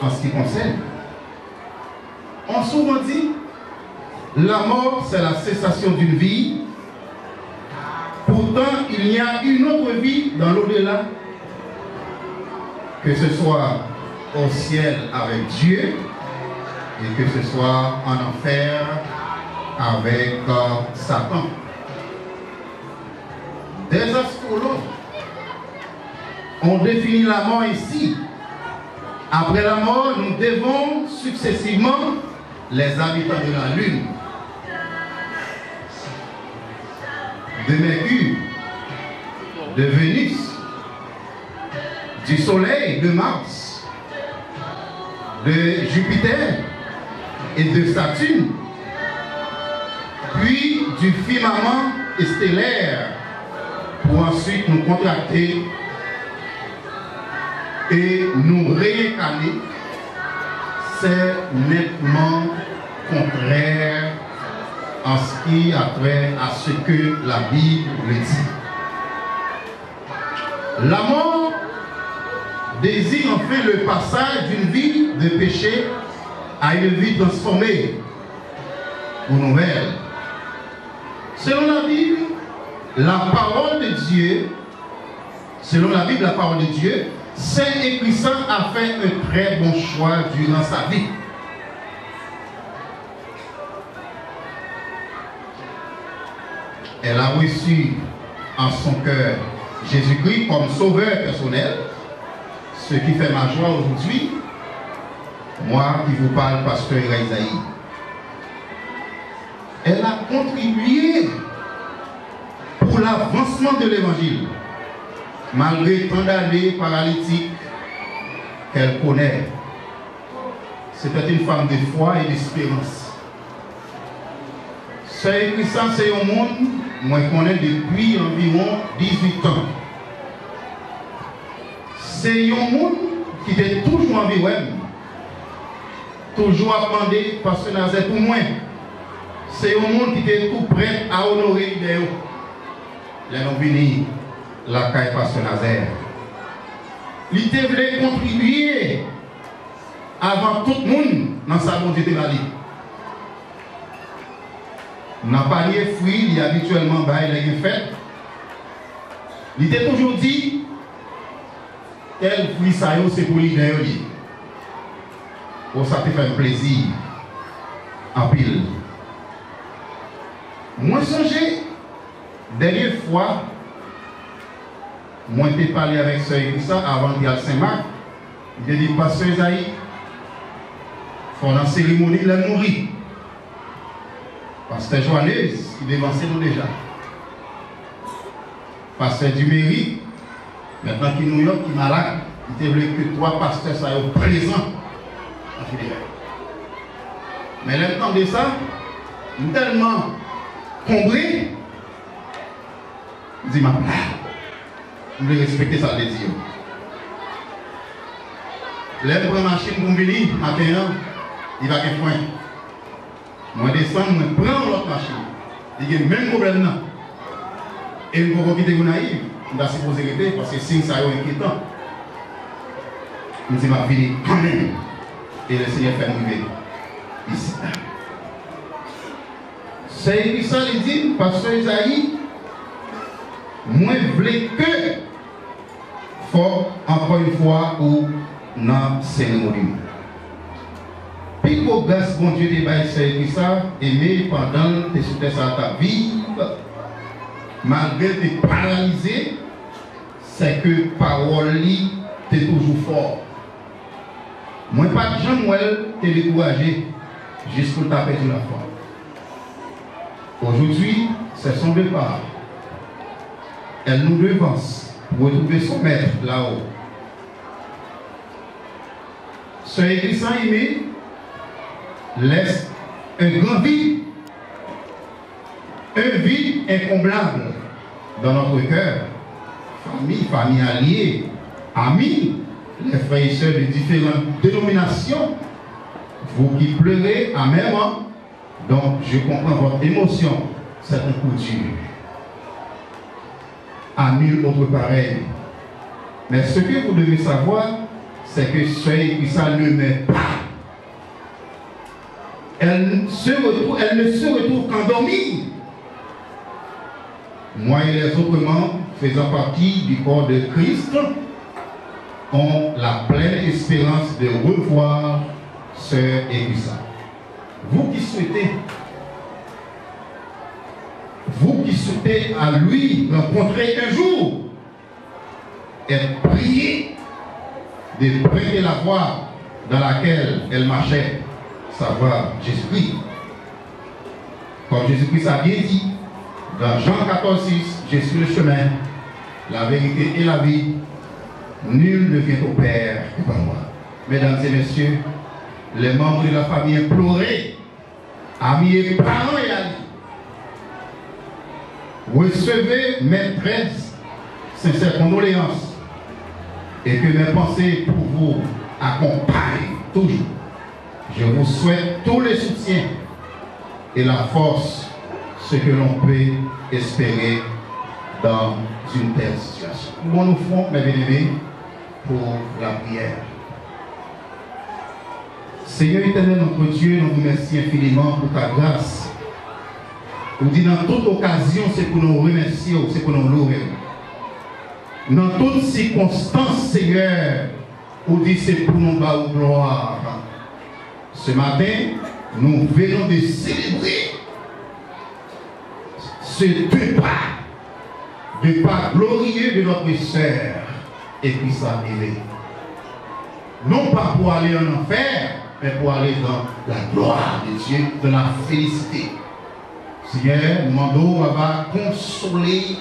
en ce qui concerne. On souvent dit, la mort c'est la cessation d'une vie. Pourtant, il y a une autre vie dans l'au-delà, que ce soit au ciel avec Dieu et que ce soit en enfer avec Satan. Des astrologues ont défini la mort ici. Après la mort, nous devons successivement les habitants de la Lune, de Mercure, de Vénus, du Soleil, de Mars, de Jupiter et de Saturne, puis du firmament stellaire, pour ensuite nous contracter et nous réincarner. C'est nettement contraire en ce qui a trait à ce que la Bible dit. La mort désigne en fait le passage d'une vie de péché à une vie transformée ou nouvelle. Selon la Bible, la parole de Dieu, selon la Bible, la parole de Dieu, Saint et puissant a fait un très bon choix durant sa vie. Elle a reçu en son cœur Jésus-Christ comme sauveur personnel, ce qui fait ma joie aujourd'hui, moi qui vous parle, pasteur Isaïe. Elle a contribué pour l'avancement de l'évangile, malgré tant d'années paralytiques qu'elle connaît. C'était une femme de foi et d'espérance. C'est Christ, c'est un monde, moi je connais depuis environ 18 ans. C'est un monde qui était toujours environ, toujours à demander parce que Nazareth pour moi. C'est un monde qui était tout prêt à honorer l'idéal. Les noms venus, la caille pasteur Nazareth. Il voulait contribuer avant tout le monde dans sa bonté de la vie. Dans le panier fruit, il y a habituellement les fêtes. Il était toujours dit, tel fruit ça c'est pour l'idéal. Pour ça te fait un plaisir en pile. Moi songé, dernière fois, moi j'ai parlé avec Sœur Christa avant d'aller à Saint-Marc. Il a dit, pasteur Isaïe, il faut dans la cérémonie de la mourir. Pasteur Joanneuse, il dévançait nous déjà. Pasteur Duméry, maintenant qu'il est New York, il est malade, il voulait que trois pasteurs soient présents en funérailles. Mais l'instant de ça, il est tellement comblé, il dit, ma place, je voulais respecter ça, les dire. L'aime prend machine pour venir, matin, il va qu'un point. Moi, descendre, je prends l'autre machine. Il y a le même problème là. Et je ne peux pas quitter vous naïf. Je dois supposer rester parce que signe ça est inquiétant. nous disons ma vie quand même. Et le Seigneur fait nous vivre ici. C'est écrit ça, il dit, pasteur Isaïe, moi je voulais que, faut encore une fois, ou dans cérémonie. Puis pour grâce, bon Dieu, c'est écrit ça, aimer pendant tes soutes à ta vie, malgré tes paralysé, c'est que parole t'es toujours fort. Moi, pas de Jean-Noël, t'es découragé, jusqu'au tapé de la foi. Aujourd'hui, c'est son départ. Elle nous devance pour retrouver son maître là-haut. Ce écrit sans aimer laisse un grand vide, un vide incomblable dans notre cœur. Famille alliée, amis, les frères et sœurs de différentes dénominations, vous qui pleurez amèrement, donc je comprends votre émotion, c'est un coup dur. À nul autre pareil. Mais ce que vous devez savoir, c'est que ça ne met pas. Elle ne se retrouve qu'endormie. Moi et les autres membres faisant partie du corps de Christ ont la pleine espérance de revoir Sœur Elisa. Vous qui souhaitez à lui rencontrer un jour, et priez de prêter la voie dans laquelle elle marchait, savoir Jésus-Christ. Comme Jésus-Christ a bien dit, dans Jean 14,6, je suis le chemin, la vérité et la vie. Nul ne vient au Père que par moi. Mesdames et messieurs, les membres de la famille imploraient, amis et parents et amis, recevez mes très sincères condoléances et que mes pensées pour vous accompagnent toujours. Je vous souhaite tous les soutiens et la force, ce que l'on peut espérer dans une telle situation. Nous nous ferons, mes bien-aimés, pour la prière. Seigneur éternel, notre Dieu, nous vous remercions infiniment pour ta grâce. Nous dit dans toute occasion, c'est pour nous remercier, c'est pour nous louer. Dans toutes circonstances, Seigneur, nous dit c'est pour nous battre gloire. Ce matin, nous venons de célébrer ce départ glorieux de notre sœur et puis ça aimé. Non pas pour aller en enfer, mais pour aller dans la gloire de Dieu, dans la félicité. Seigneur, nous demandons à consoler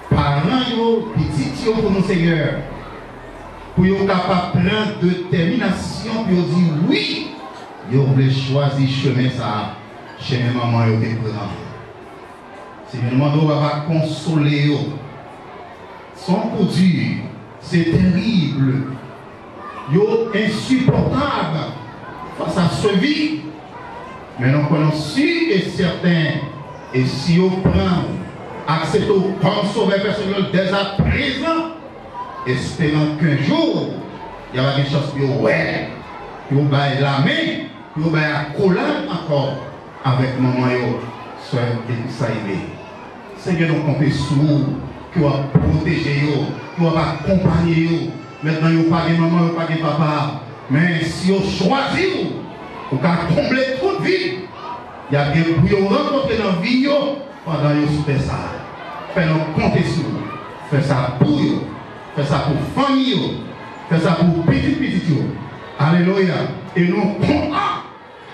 parents, petits pour nous, Seigneur, pour être capable de prendre détermination, pour dire oui, ils voulaient choisir chemin ça, chemin maman et au Seigneur, nous demandons à consoler. Son coup dur, c'est terrible. Yo insupportable face à ce vie. Mais nous connaissons sûr et certain, et si on prend, accepte comme sauveur personnel dès à présent, espérant qu'un jour, il y aura des choses pour ouais, pour bailler la main, pour bailler la collade encore avec maman et soeur et ça aimé. Seigneur, nous comptons sur vous, qui va protéger vous, qui va accompagner vous. Maintenant, vous pas de maman, vous pas de papa. Mais si vous choisissez, vous pouvez combler toute vie. Il y a bien pour vous rencontrer dans la vie pendant que vous faites ça. Faites-nous compter sur vous. Faites ça pour vous. Faites ça pour famille. Faites ça pour petit. Alléluia. Et nous comptons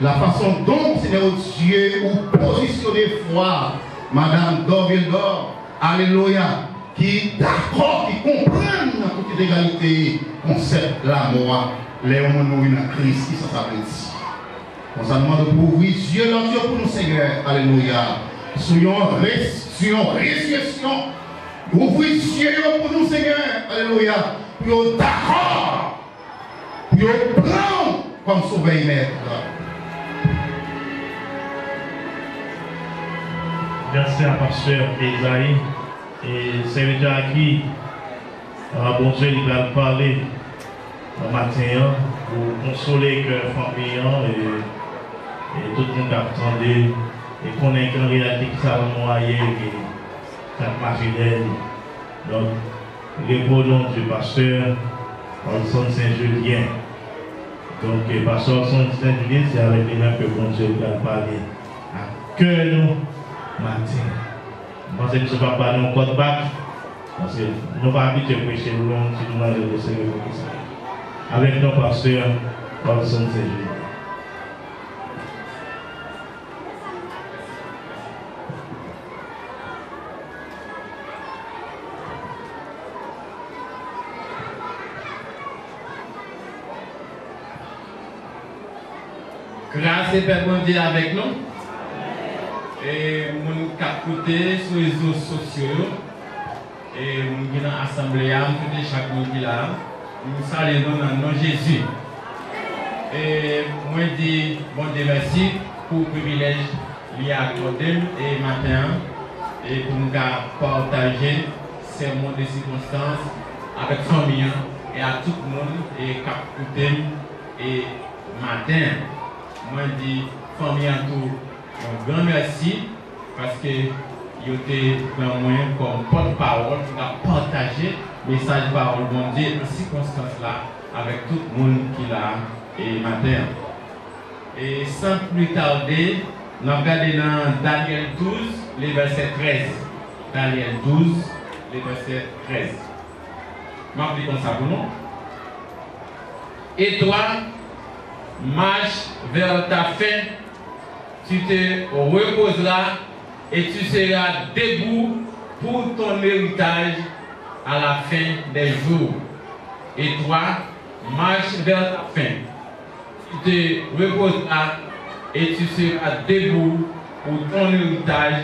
la façon dont, Seigneur Dieu, vous positionnez foi, Madame Dorville-Dor. Alléluia. Qui d'accord, qui comprennent la toute égalité, concept la mort, les hommes nous une crise qui s'appelle ici. On s'en demande pour ouvrir Dieu l'entier pour nous, Seigneur. Alléluia. Soyons résurrection. Ouvrez Dieu pour nous, Seigneur. Alléluia. Pour d'accord. Pour prendre comme sauveur maître. Merci à Pasteur Isaïe. Et c'est déjà qui, bon Dieu, il va parler le matin pour consoler que la famille et tout le monde attendait et qu'on ait qu'en réalité que ça va noyer et ça marche d'elle. Donc, répondons du pasteur Olson Saint-Julien. Donc, pasteur Olson Saint-Julien, c'est avec les mêmes que bon Dieu va parler à cœur nous matin. Je pense que ce n'est pas parler en code bac, parce que nous ne sommes pas habitués à prêcher le long si nous avons des cérémonies comme ça. Avec nos pasteurs Olson Saint-Julien. Grâce et Père bon Dieu avec nous. Et nous capter sur les réseaux sociaux. Et nous venons à l'assemblée, nous chaque monde qui est là. Nous saluons dans le nom de Jésus. Et moi je dis bon Dieu merci pour le privilège lié à Claudel et matin. Et pour nous partager ces moments de circonstances avec famille et à tout le monde et capter et matin. Moi je dis famille en tout un grand merci parce que vous êtes dans moi comme porte-parole pour partager le message de parole de Dieu en circonstance là avec tout le monde qui est là et matin. Et sans plus tarder, nous regardons dans Daniel 12, les versets 13. Daniel 12, les versets 13. Je vais comme ça pour nous. Et toi, marche vers ta fin, tu te reposeras et tu seras debout pour ton héritage à la fin des jours. Et toi, marche vers ta fin, tu te reposeras et tu seras debout pour ton héritage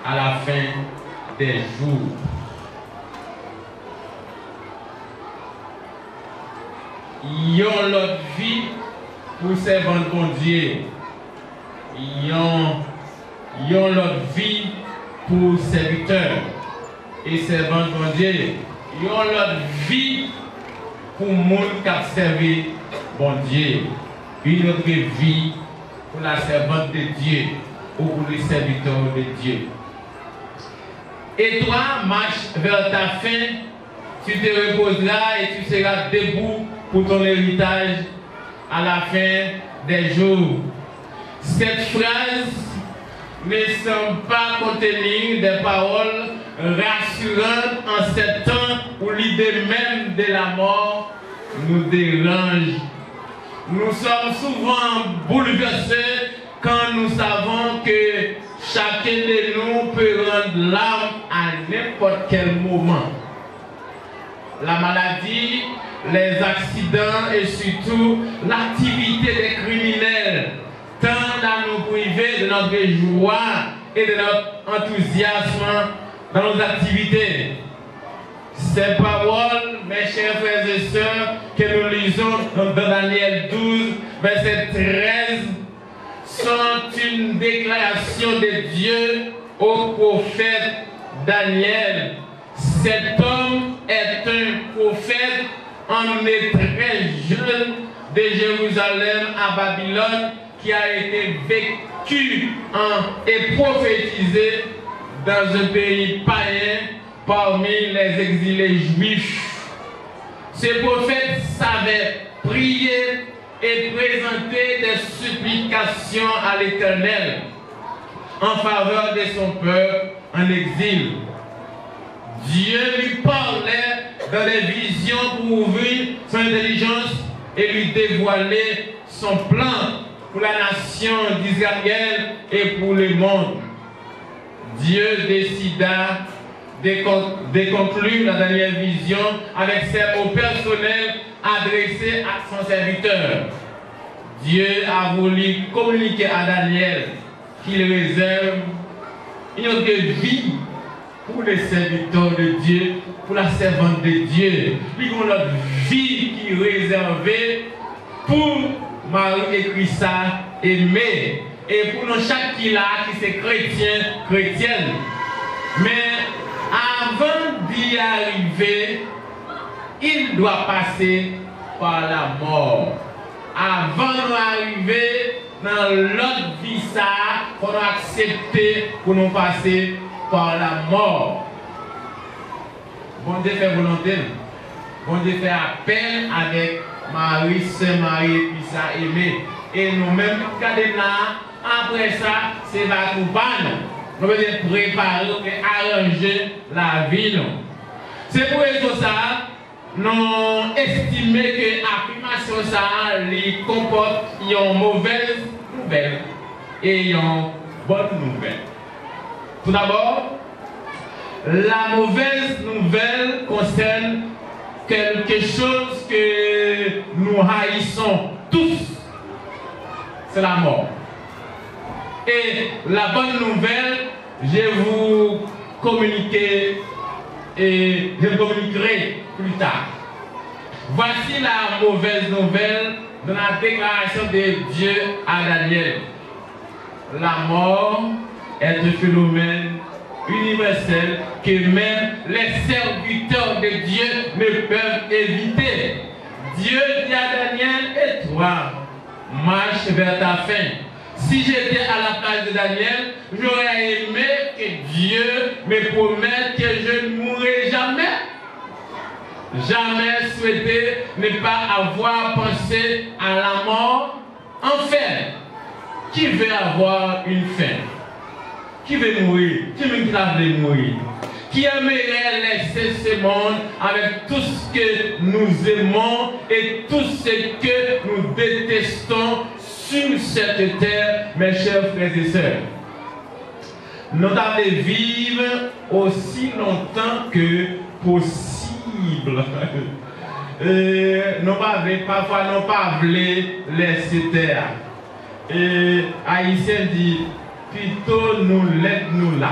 à la fin des jours. Yon l'autre vie pour servir bon Dieu. Yon l'autre vie pour serviteur et servant bon Dieu. Yon l'autre vie pour monde qui a servi bon Dieu. Une autre vie pour la servante de Dieu ou pour les serviteurs de Dieu. Et toi, marche vers ta fin, tu te reposeras et tu seras debout pour ton héritage à la fin des jours. Cette phrase ne semble pas contenir des paroles rassurantes en ce temps où l'idée même de la mort nous dérange. Nous sommes souvent bouleversés quand nous savons que chacun de nous peut rendre l'âme à n'importe quel moment. La maladie, les accidents et surtout l'activité des criminels tendent à nous priver de notre joie et de notre enthousiasme dans nos activités. Ces paroles, mes chers frères et sœurs, que nous lisons dans Daniel 12, verset 13, sont une déclaration de Dieu au prophète Daniel. Cet homme est un prophète emmené très jeune de Jérusalem à Babylone qui a été vécu et prophétisé dans un pays païen parmi les exilés juifs. Ce prophète savait prier et présenter des supplications à l'Éternel en faveur de son peuple en exil. Dieu lui parlait dans les visions pour ouvrir son intelligence et lui dévoiler son plan pour la nation d'Israël et pour le monde. Dieu décida de conclure la dernière vision avec ses mots personnels adressés à son serviteur. Dieu a voulu communiquer à Daniel qu'il réserve une autre vie pour les serviteurs de Dieu, pour la servante de Dieu. Puis pour notre vie qui est réservée pour Marie et Christa aimée. Et pour nous chaque qui là, qui c'est chrétien, chrétienne. Mais avant d'y arriver, il doit passer par la mort. Avant de nous arriver dans l'autre vie, ça, il faut accepter pour nous passer par la mort. Bon Dieu fait volonté. Bon Dieu fait appel avec Marie, Saint-Marie et puis ça aimé. Et nous-mêmes, regardez là, après ça, c'est la coupaille. Nous devons préparer et arranger la vie. C'est pour ça nous estimons que l'affirmation ça lui comporte une mauvaise nouvelle et une bonne nouvelle. Tout d'abord, la mauvaise nouvelle concerne quelque chose que nous haïssons tous, c'est la mort. Et la bonne nouvelle, je vais vous communiquer et je vous communiquerai plus tard. Voici la mauvaise nouvelle de la déclaration de Dieu à Daniel. La mort est un phénomène universel que même les serviteurs de Dieu ne peuvent éviter. Dieu dit à Daniel, et toi, marche vers ta fin. Si j'étais à la place de Daniel, j'aurais aimé que Dieu me promette que je ne mourrai jamais. Jamais souhaité ne pas avoir pensé à la mort. Enfin, qui veut avoir une fin? Qui veut mourir? Qui veut mourir? Qui aimerait laisser ce monde avec tout ce que nous aimons et tout ce que nous détestons sur cette terre, mes chers frères et sœurs? Nous devons vivre aussi longtemps que possible. Parfois, nous pas laisser terre. Et Haïtien dit, plutôt nous l'aide nous là.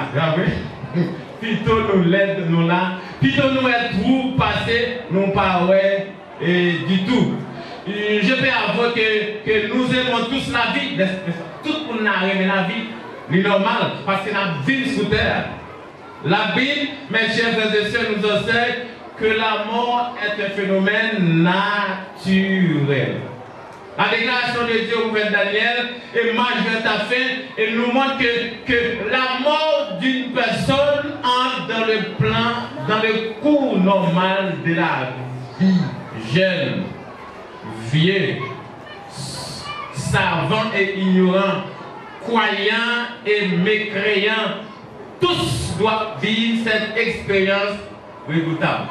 Plutôt nous l'aide nous là. Plutôt nous être tout passé, nous pas ouais du tout. Je peux avouer que nous aimons tous la vie. Tout le monde a aimé la vie. C'est normal parce que la vie sous terre. La Bible, mes chers frères et sœurs, nous enseigne que la mort est un phénomène naturel. La déclaration de Dieu au prophète Daniel et marche vers ta fin et nous montre que la mort d'une personne entre dans le plan, dans le cours normal de la vie. Jeune, vieux, savant et ignorant, croyant et mécréant, tous doivent vivre cette expérience redoutable.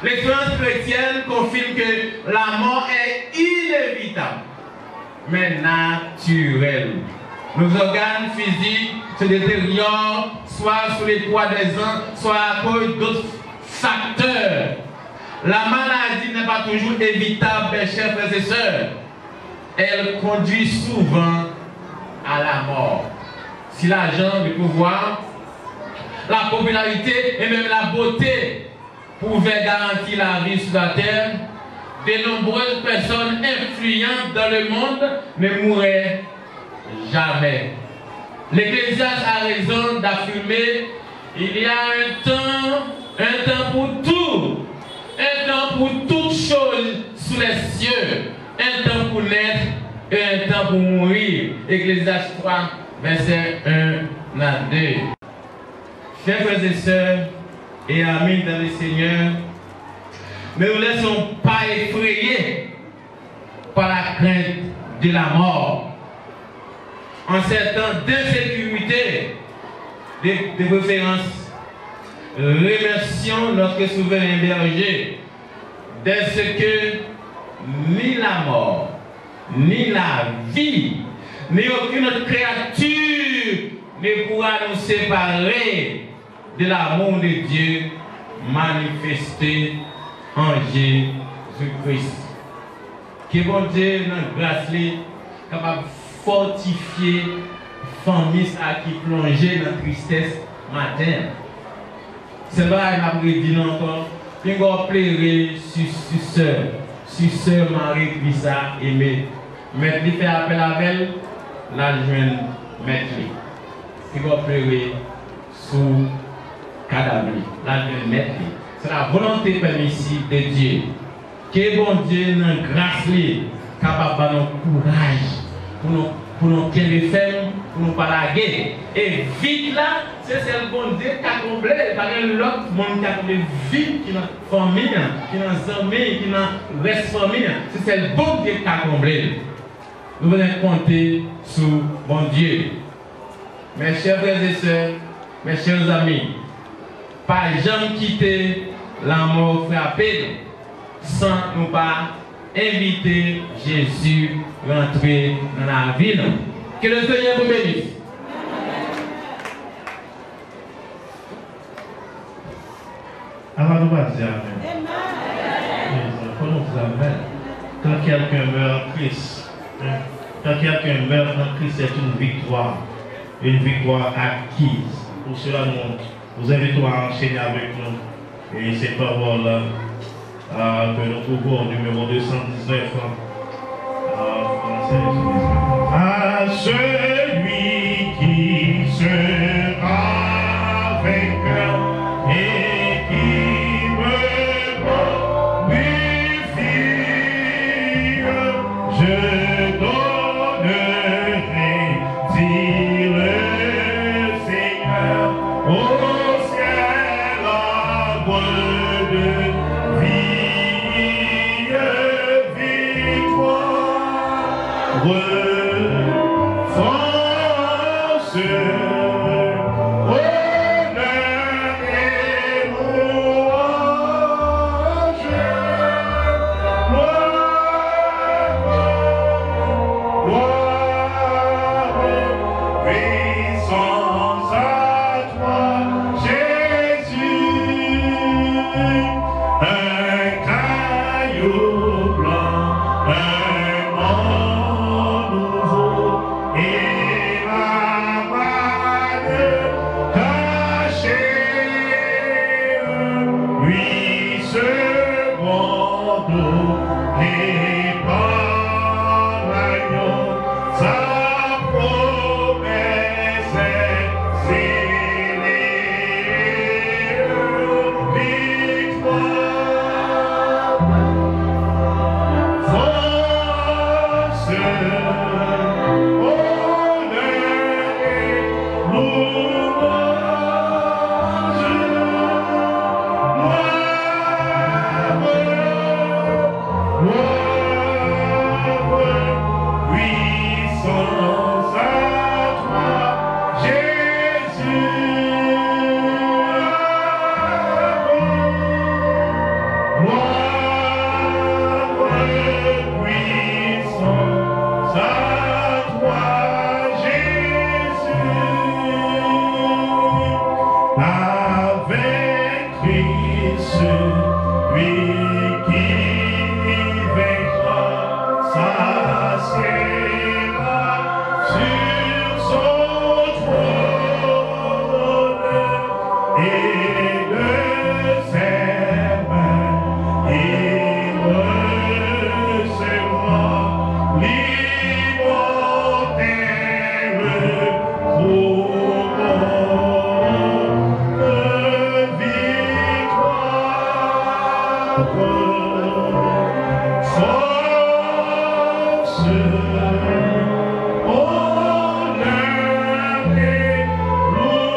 L'expérience chrétienne confirme que la mort est inévitable, mais naturelle. Nos organes physiques se détériorent, soit sous les poids des ans, soit à cause d'autres facteurs. La maladie n'est pas toujours évitable, mes chers frères et sœurs. Elle conduit souvent à la mort. Si l'argent, le pouvoir, la popularité et même la beauté pouvaient garantir la vie sur la terre, de nombreuses personnes influentes dans le monde ne mourraient jamais. L'Ecclésiaste a raison d'affirmer il y a un temps pour tout, un temps pour toutes choses sous les cieux, un temps pour naître et un temps pour mourir. Ecclésiaste 3, verset 1 à 2. Chers frères et sœurs et amis dans le Seigneur, ne nous laissons pas effrayer par la crainte de la mort. En ces temps d'insécurité, de préférence, remercions notre souverain berger dès ce que ni la mort, ni la vie, ni aucune autre créature ne pourra nous séparer de l'amour de Dieu manifesté en Jésus-Christ. Que bon Dieu, notre grâce, capable de fortifier la famille qui plongeait dans la tristesse matin. C'est vrai, il m'a dit encore, il va pleurer sur sœur Marie Christa aimée. Mais il fait appel à elle, la jeune maître. Il va pleurer sous cadavre, la jeune maître. C'est la volonté permissive de Dieu. Que bon Dieu, dans la grâce, capable de nous courage pour nous faire, pour nous parler. Et vite là, c'est le bon Dieu qui a comblé. Par exemple, l'autre monde qui a comblé vite, qui est dans la famille, qui est dans les amis, qui est dans la famille. C'est le bon Dieu qui a comblé. Nous venons compter sur bon Dieu. Mes chers frères et sœurs, mes chers amis, pas jamais quitter la mort frappée sans nous pas inviter Jésus à rentrer dans la ville. Que le Seigneur vous bénisse. Alors nous allons dire Amen. Quand quelqu'un meurt en Christ, quand quelqu'un meurt en Christ, c'est une victoire acquise. Pour cela, nous vous invitons à enchaîner avec nous. Et ces paroles que nous trouvons au numéro 219 français. À celui qui sera vainqueur et qui me glorifie, je donnerai, dit le Seigneur, au ciel arbre de vie, victoire, force, honneur et louange, gloire, puissance à toi, Jésus. Un caillou blanc, un monde nouveau, et la bague cachée. 8 secondes données par l'agneau, sa promesse est scellée. Victoire, force, honneur et louange, gloire, puissance à toi, Jésus. Puissance à toi, Jésus. Avec Christ, lui qui vaincra, s'assiera sur son trône, et de ses mains il recevra l'immortelle couronne de victoire. Force, honneur et louange,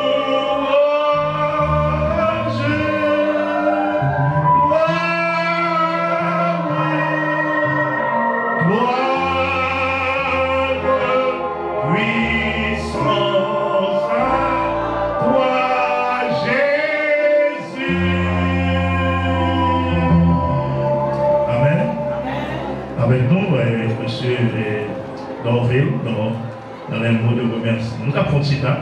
gloire, puissance à toi, Jésus. Amen. Avec nous, monsieur Dorville, dans les mots de remerciement. Nous avons fait ça.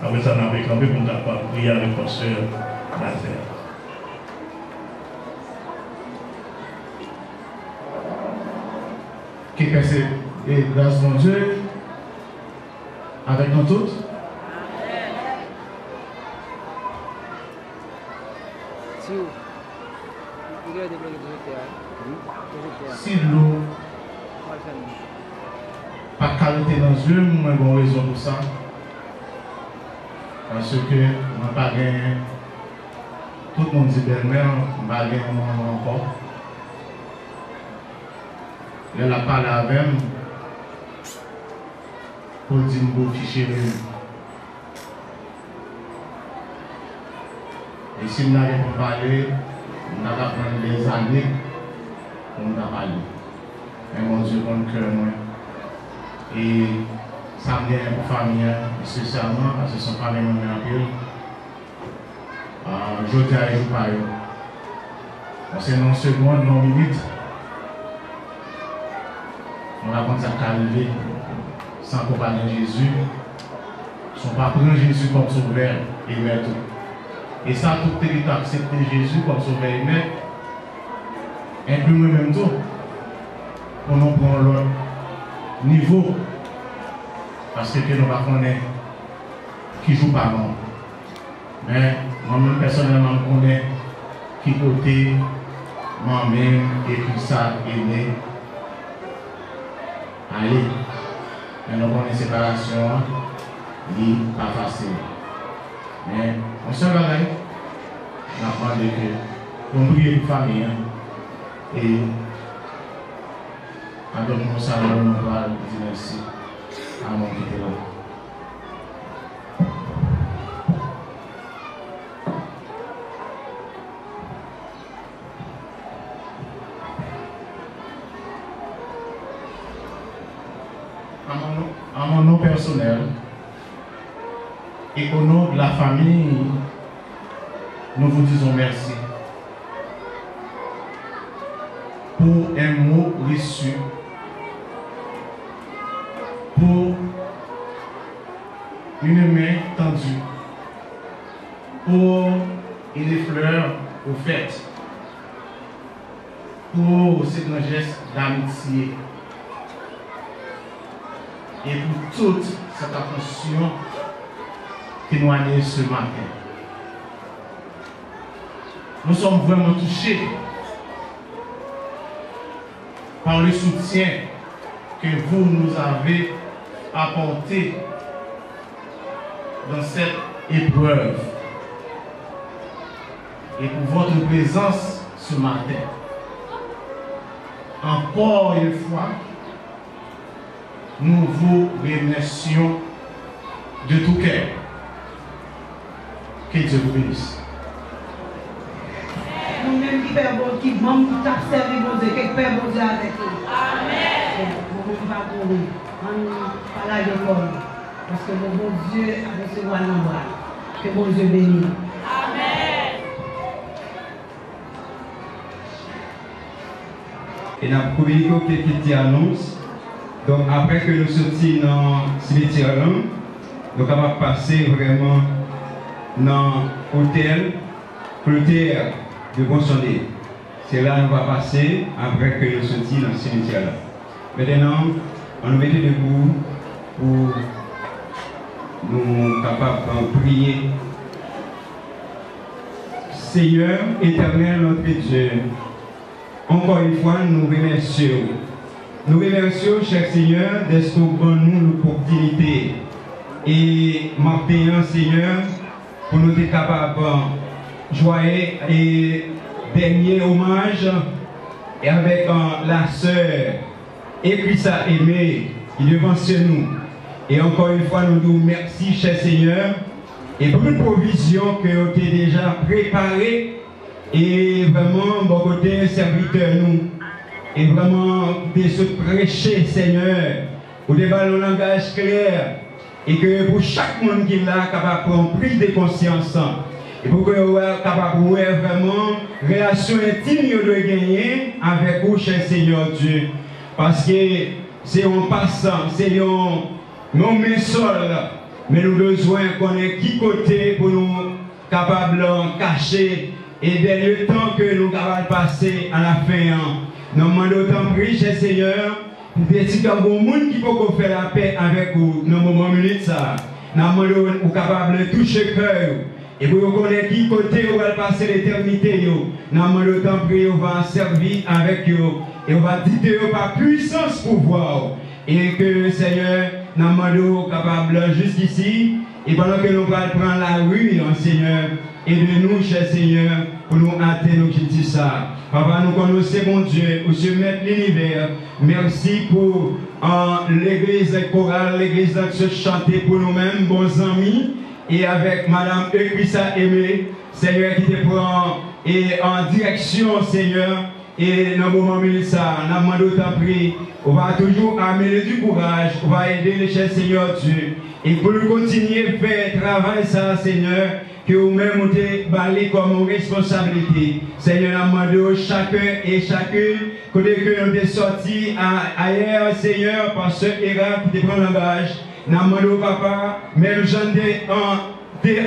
Après ça, nous avons campé pour nous prier avec notre soeur Nazaire. Qui passe et grâce mon Dieu avec nous tous. Si l'eau pas qualité dans les yeux, moi j'ai une raison pour ça. Parce que je n'ai pas gagné. Tout le monde dit belle-mère, je n'ai pas gagné encore. Elle a parlé avec moi pour dire que je suis fiché. Et si nous n'avons pas parlé, nous allons prendre des années pour nous parler. Mais mon Dieu, mon cœur, moi. Et ça me vient pour la famille, spécialement, parce que ce sont famille mon en pile. Je dis à vous par eux. C'est non seconde, non minute. On raconte ça qui arrivé sans comparer Jésus. Ils ne sont pas pris Jésus comme sauveur et maître. Et ça, tout le territoire accepté Jésus comme sauveur et maître. Inclut nous-mêmes tout. Pour nous prendre l'autre niveau. Parce que nous ne connaissons pas qui joue par nous. Mais moi-même personnellement, je connais qui côté moi-même écrit ça et né. Allez, mais nous avons une séparation, n'est pas facile. Mais on se bagaille, on apprend que pour prier pour la famille et en donnant nos salons, nous allons dire merci à mon qui était là. À mon nom personnel et au nom de la famille, nous vous disons merci pour un mot reçu, pour une main tendue, pour une fleur offerte, pour ce grand geste d'amitié. Et pour toute cette attention qui nous a donné ce matin. Nous sommes vraiment touchés par le soutien que vous nous avez apporté dans cette épreuve et pour votre présence ce matin. Encore une fois, nous vous remercions de tout cœur. Que Dieu vous bénisse. Nous-mêmes qui père bon, qui vont tout observer bon Dieu, que père bon Dieu avec nous. Amen. Nous pas courir, on parle de l'école. Parce que le bon Dieu a recevoir l'envoi. Que bon Dieu bénisse. Amen. Et nous avons communiqué quelques petites annonces. Donc après que nous sortions dans le cimetière, nous allons passer vraiment dans l'hôtel Clotaire de Bonsondé. C'est là que nous allons passer après que nous sortions dans le cimetière. Maintenant, on nous met debout pour nous capables de prier. Seigneur éternel, notre Dieu, encore une fois, nous remercions. Nous remercions, cher Seigneur, d'être pour nous l'opportunité et maintenant, Seigneur, pour nous être capables de joyer et dernier hommage et avec la sœur Ecrissa Aimée qui devant nous. Et encore une fois, nous nous merci, cher Seigneur, et pour une provision que vous avez déjà préparée et vraiment, bon côté serviteur nous. Et vraiment, de se prêcher, Seigneur, pour des ballons langage clair, et que pour chaque monde qui est là, capable de prendre prise de conscience, et pour que vous soyez capable de vraiment relation intime de gagner avec vous, cher Seigneur Dieu. Parce que c'est en passant, c'est non mais sol, mais nous avons besoin qu'on ait qui côté pour nous capables de cacher, et dès le temps que nous capables de passer à la fin. Nous demandons autant de prier, cher Seigneur, pour que si il y a un monde qui peut faire la paix avec vous, dans le moment minute, nous demandons capable de toucher le cœur. Et pour qu'on ait qui côté où va passer l'éternité, nous demandons autant de prier, on va servir avec vous. Et on va dire par puissance pouvoir. Et que Seigneur, nous demandons capable jusqu'ici. Et pendant que nous allons prendre la rue, Seigneur, aide-nous, cher Seigneur, pour nous atteindre nos objectifs. Papa, nous connaissons, mon Dieu, où se met l'univers. Merci pour l'église chorale, l'église qui se chanter pour nous-mêmes, bons amis, et avec Madame Ecrissa Aimé, Seigneur, qui te prend et en direction, Seigneur, et dans le moment où ça, nous avons demandé autant prix, on va toujours amener du courage, on va aider les chers Seigneur Dieu, et pour nous continuer à faire travail ça, Seigneur, que vous-même vous avez comme responsabilité. Seigneur, nous demandons chacun et chacune, côté que nous sommes sortis ailleurs, Seigneur, par ce erreur qui te prend l'engagement. Nous demandons, Papa, même j'en ai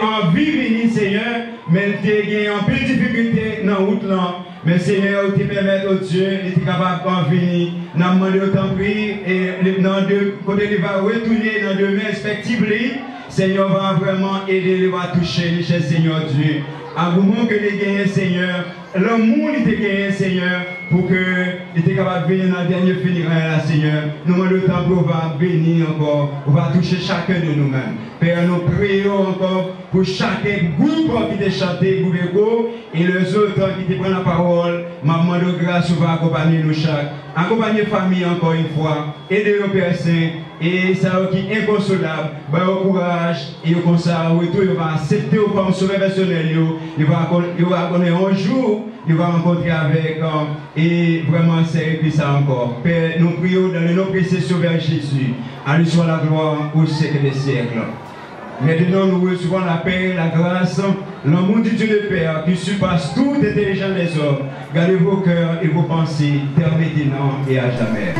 envie de venir, Seigneur, mais tu as un peu de difficulté dans la route là. Mais Seigneur, tu permets au Dieu, tu es capable de venir. Nous demandons autant prix et dans deux côtés, il va retourner dans deux mains respectives. Seigneur va vraiment aider, il va toucher les chers Seigneur Dieu. À vous que les gagnés, Seigneur, l'amour il te gagné, Seigneur, pour que il était capable de venir dans le dernier funéraire, Seigneur. Nous demandons le temps pour va bénir encore, on va toucher chacun de nous-mêmes. Père, nous prions encore pour chaque groupe qui t'a chanté, groupe et les autres qui te prennent la parole. Maman de grâce, va accompagner nous chaque. Accompagner la famille encore une fois. Aider le Père Saint. Et ça qui est inconsolable. Au courage. Et comme ça, il va accepter comme sauveur personnel. Il va connaître un jour. Il va rencontrer avec. Et vraiment, c'est puis ça encore. Père, nous prions dans le nom précieux Sauveur Jésus. À lui soit la gloire au siècle des siècles. Maintenant, nous recevons la paix, la grâce, l'amour du Dieu le Père qui surpasse toute intelligence des hommes. Gardez vos cœurs et vos pensées, terre maintenant et à jamais.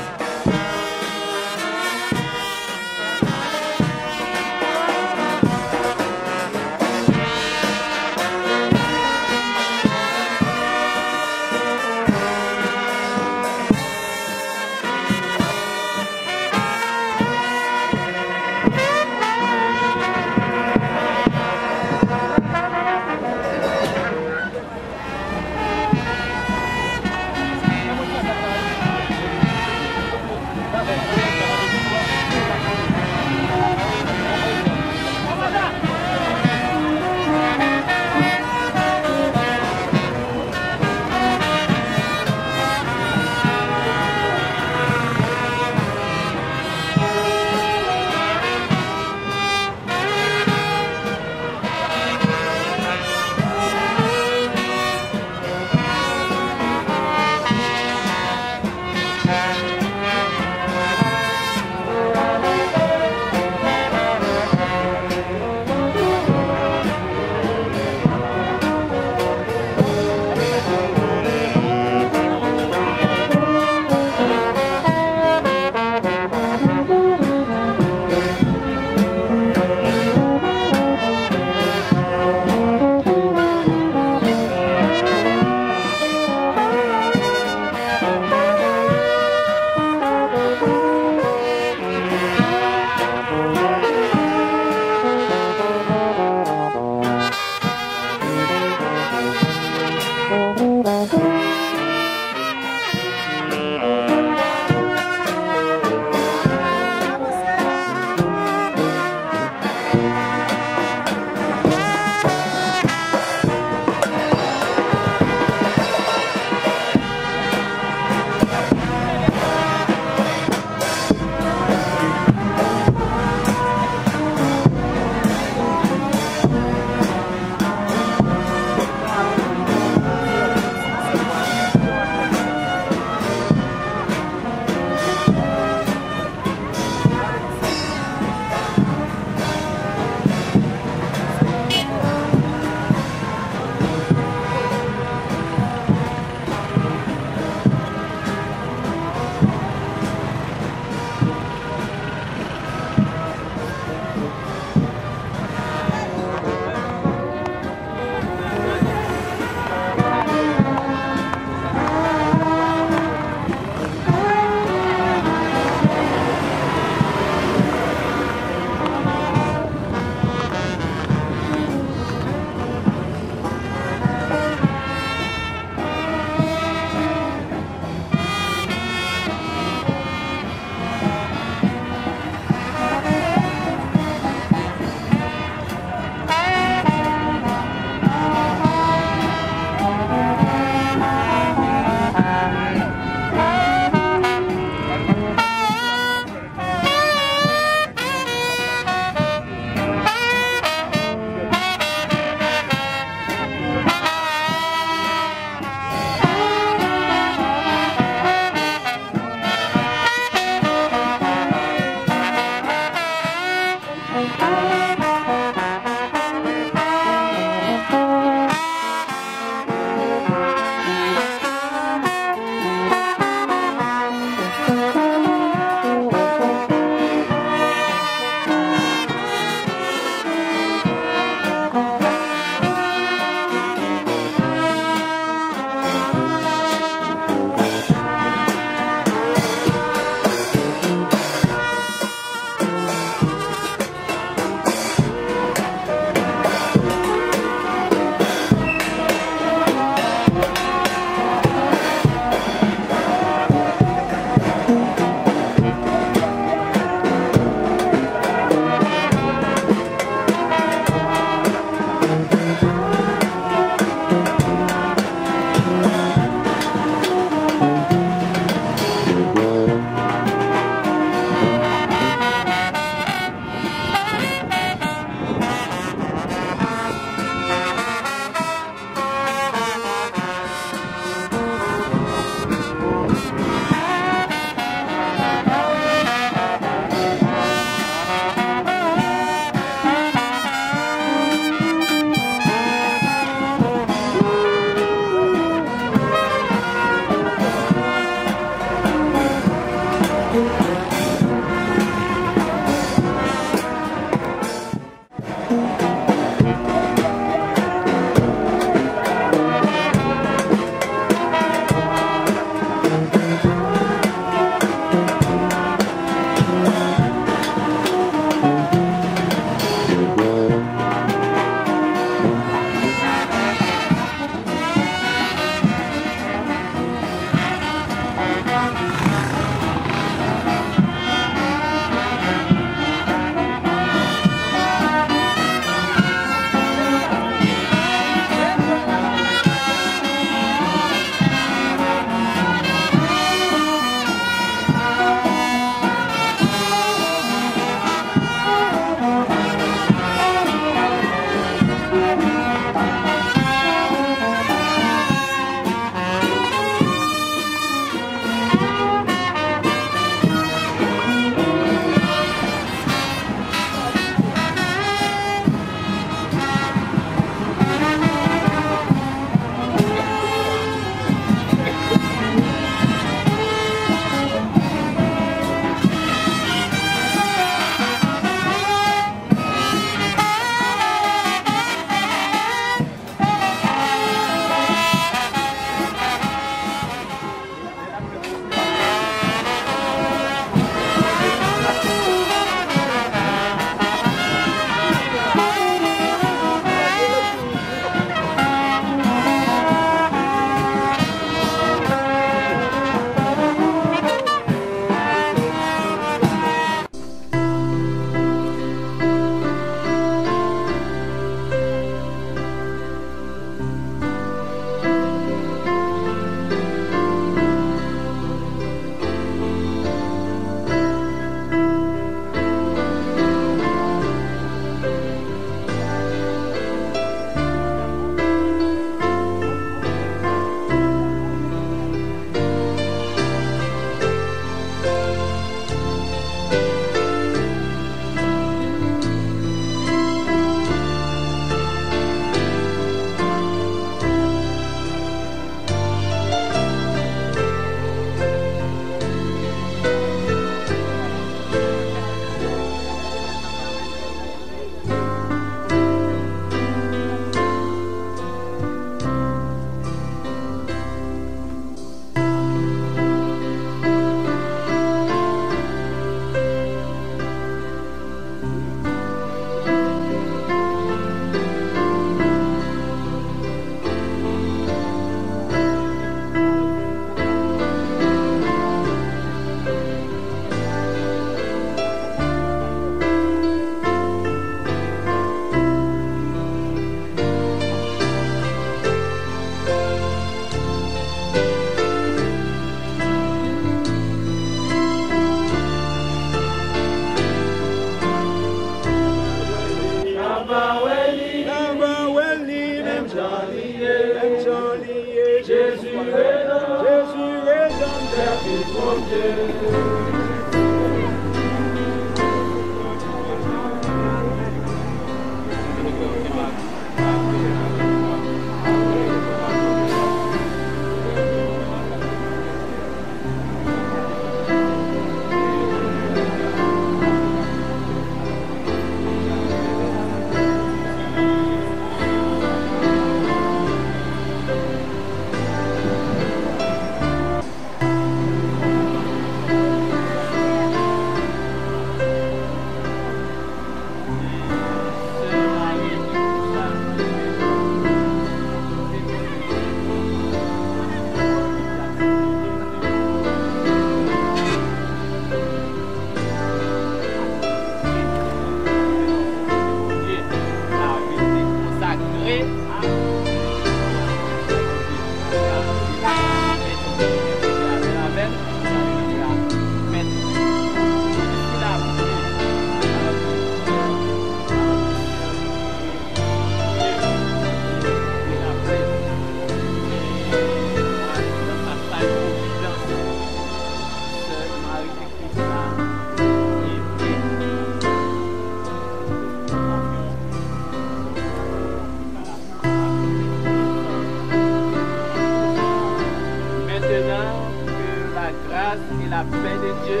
la paix de Dieu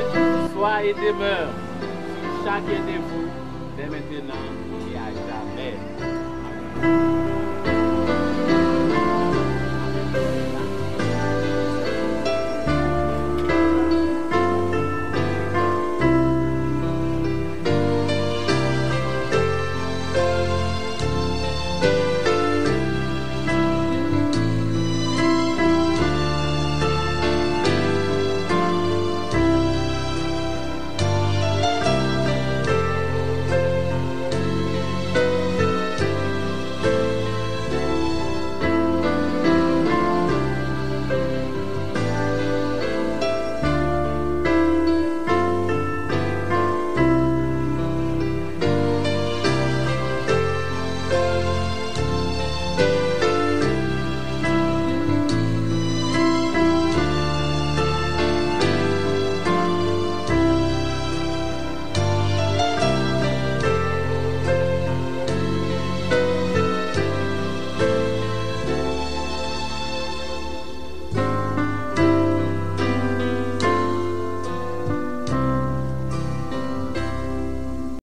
soit et demeure sur chacun de vous, dès maintenant et à jamais. Amen.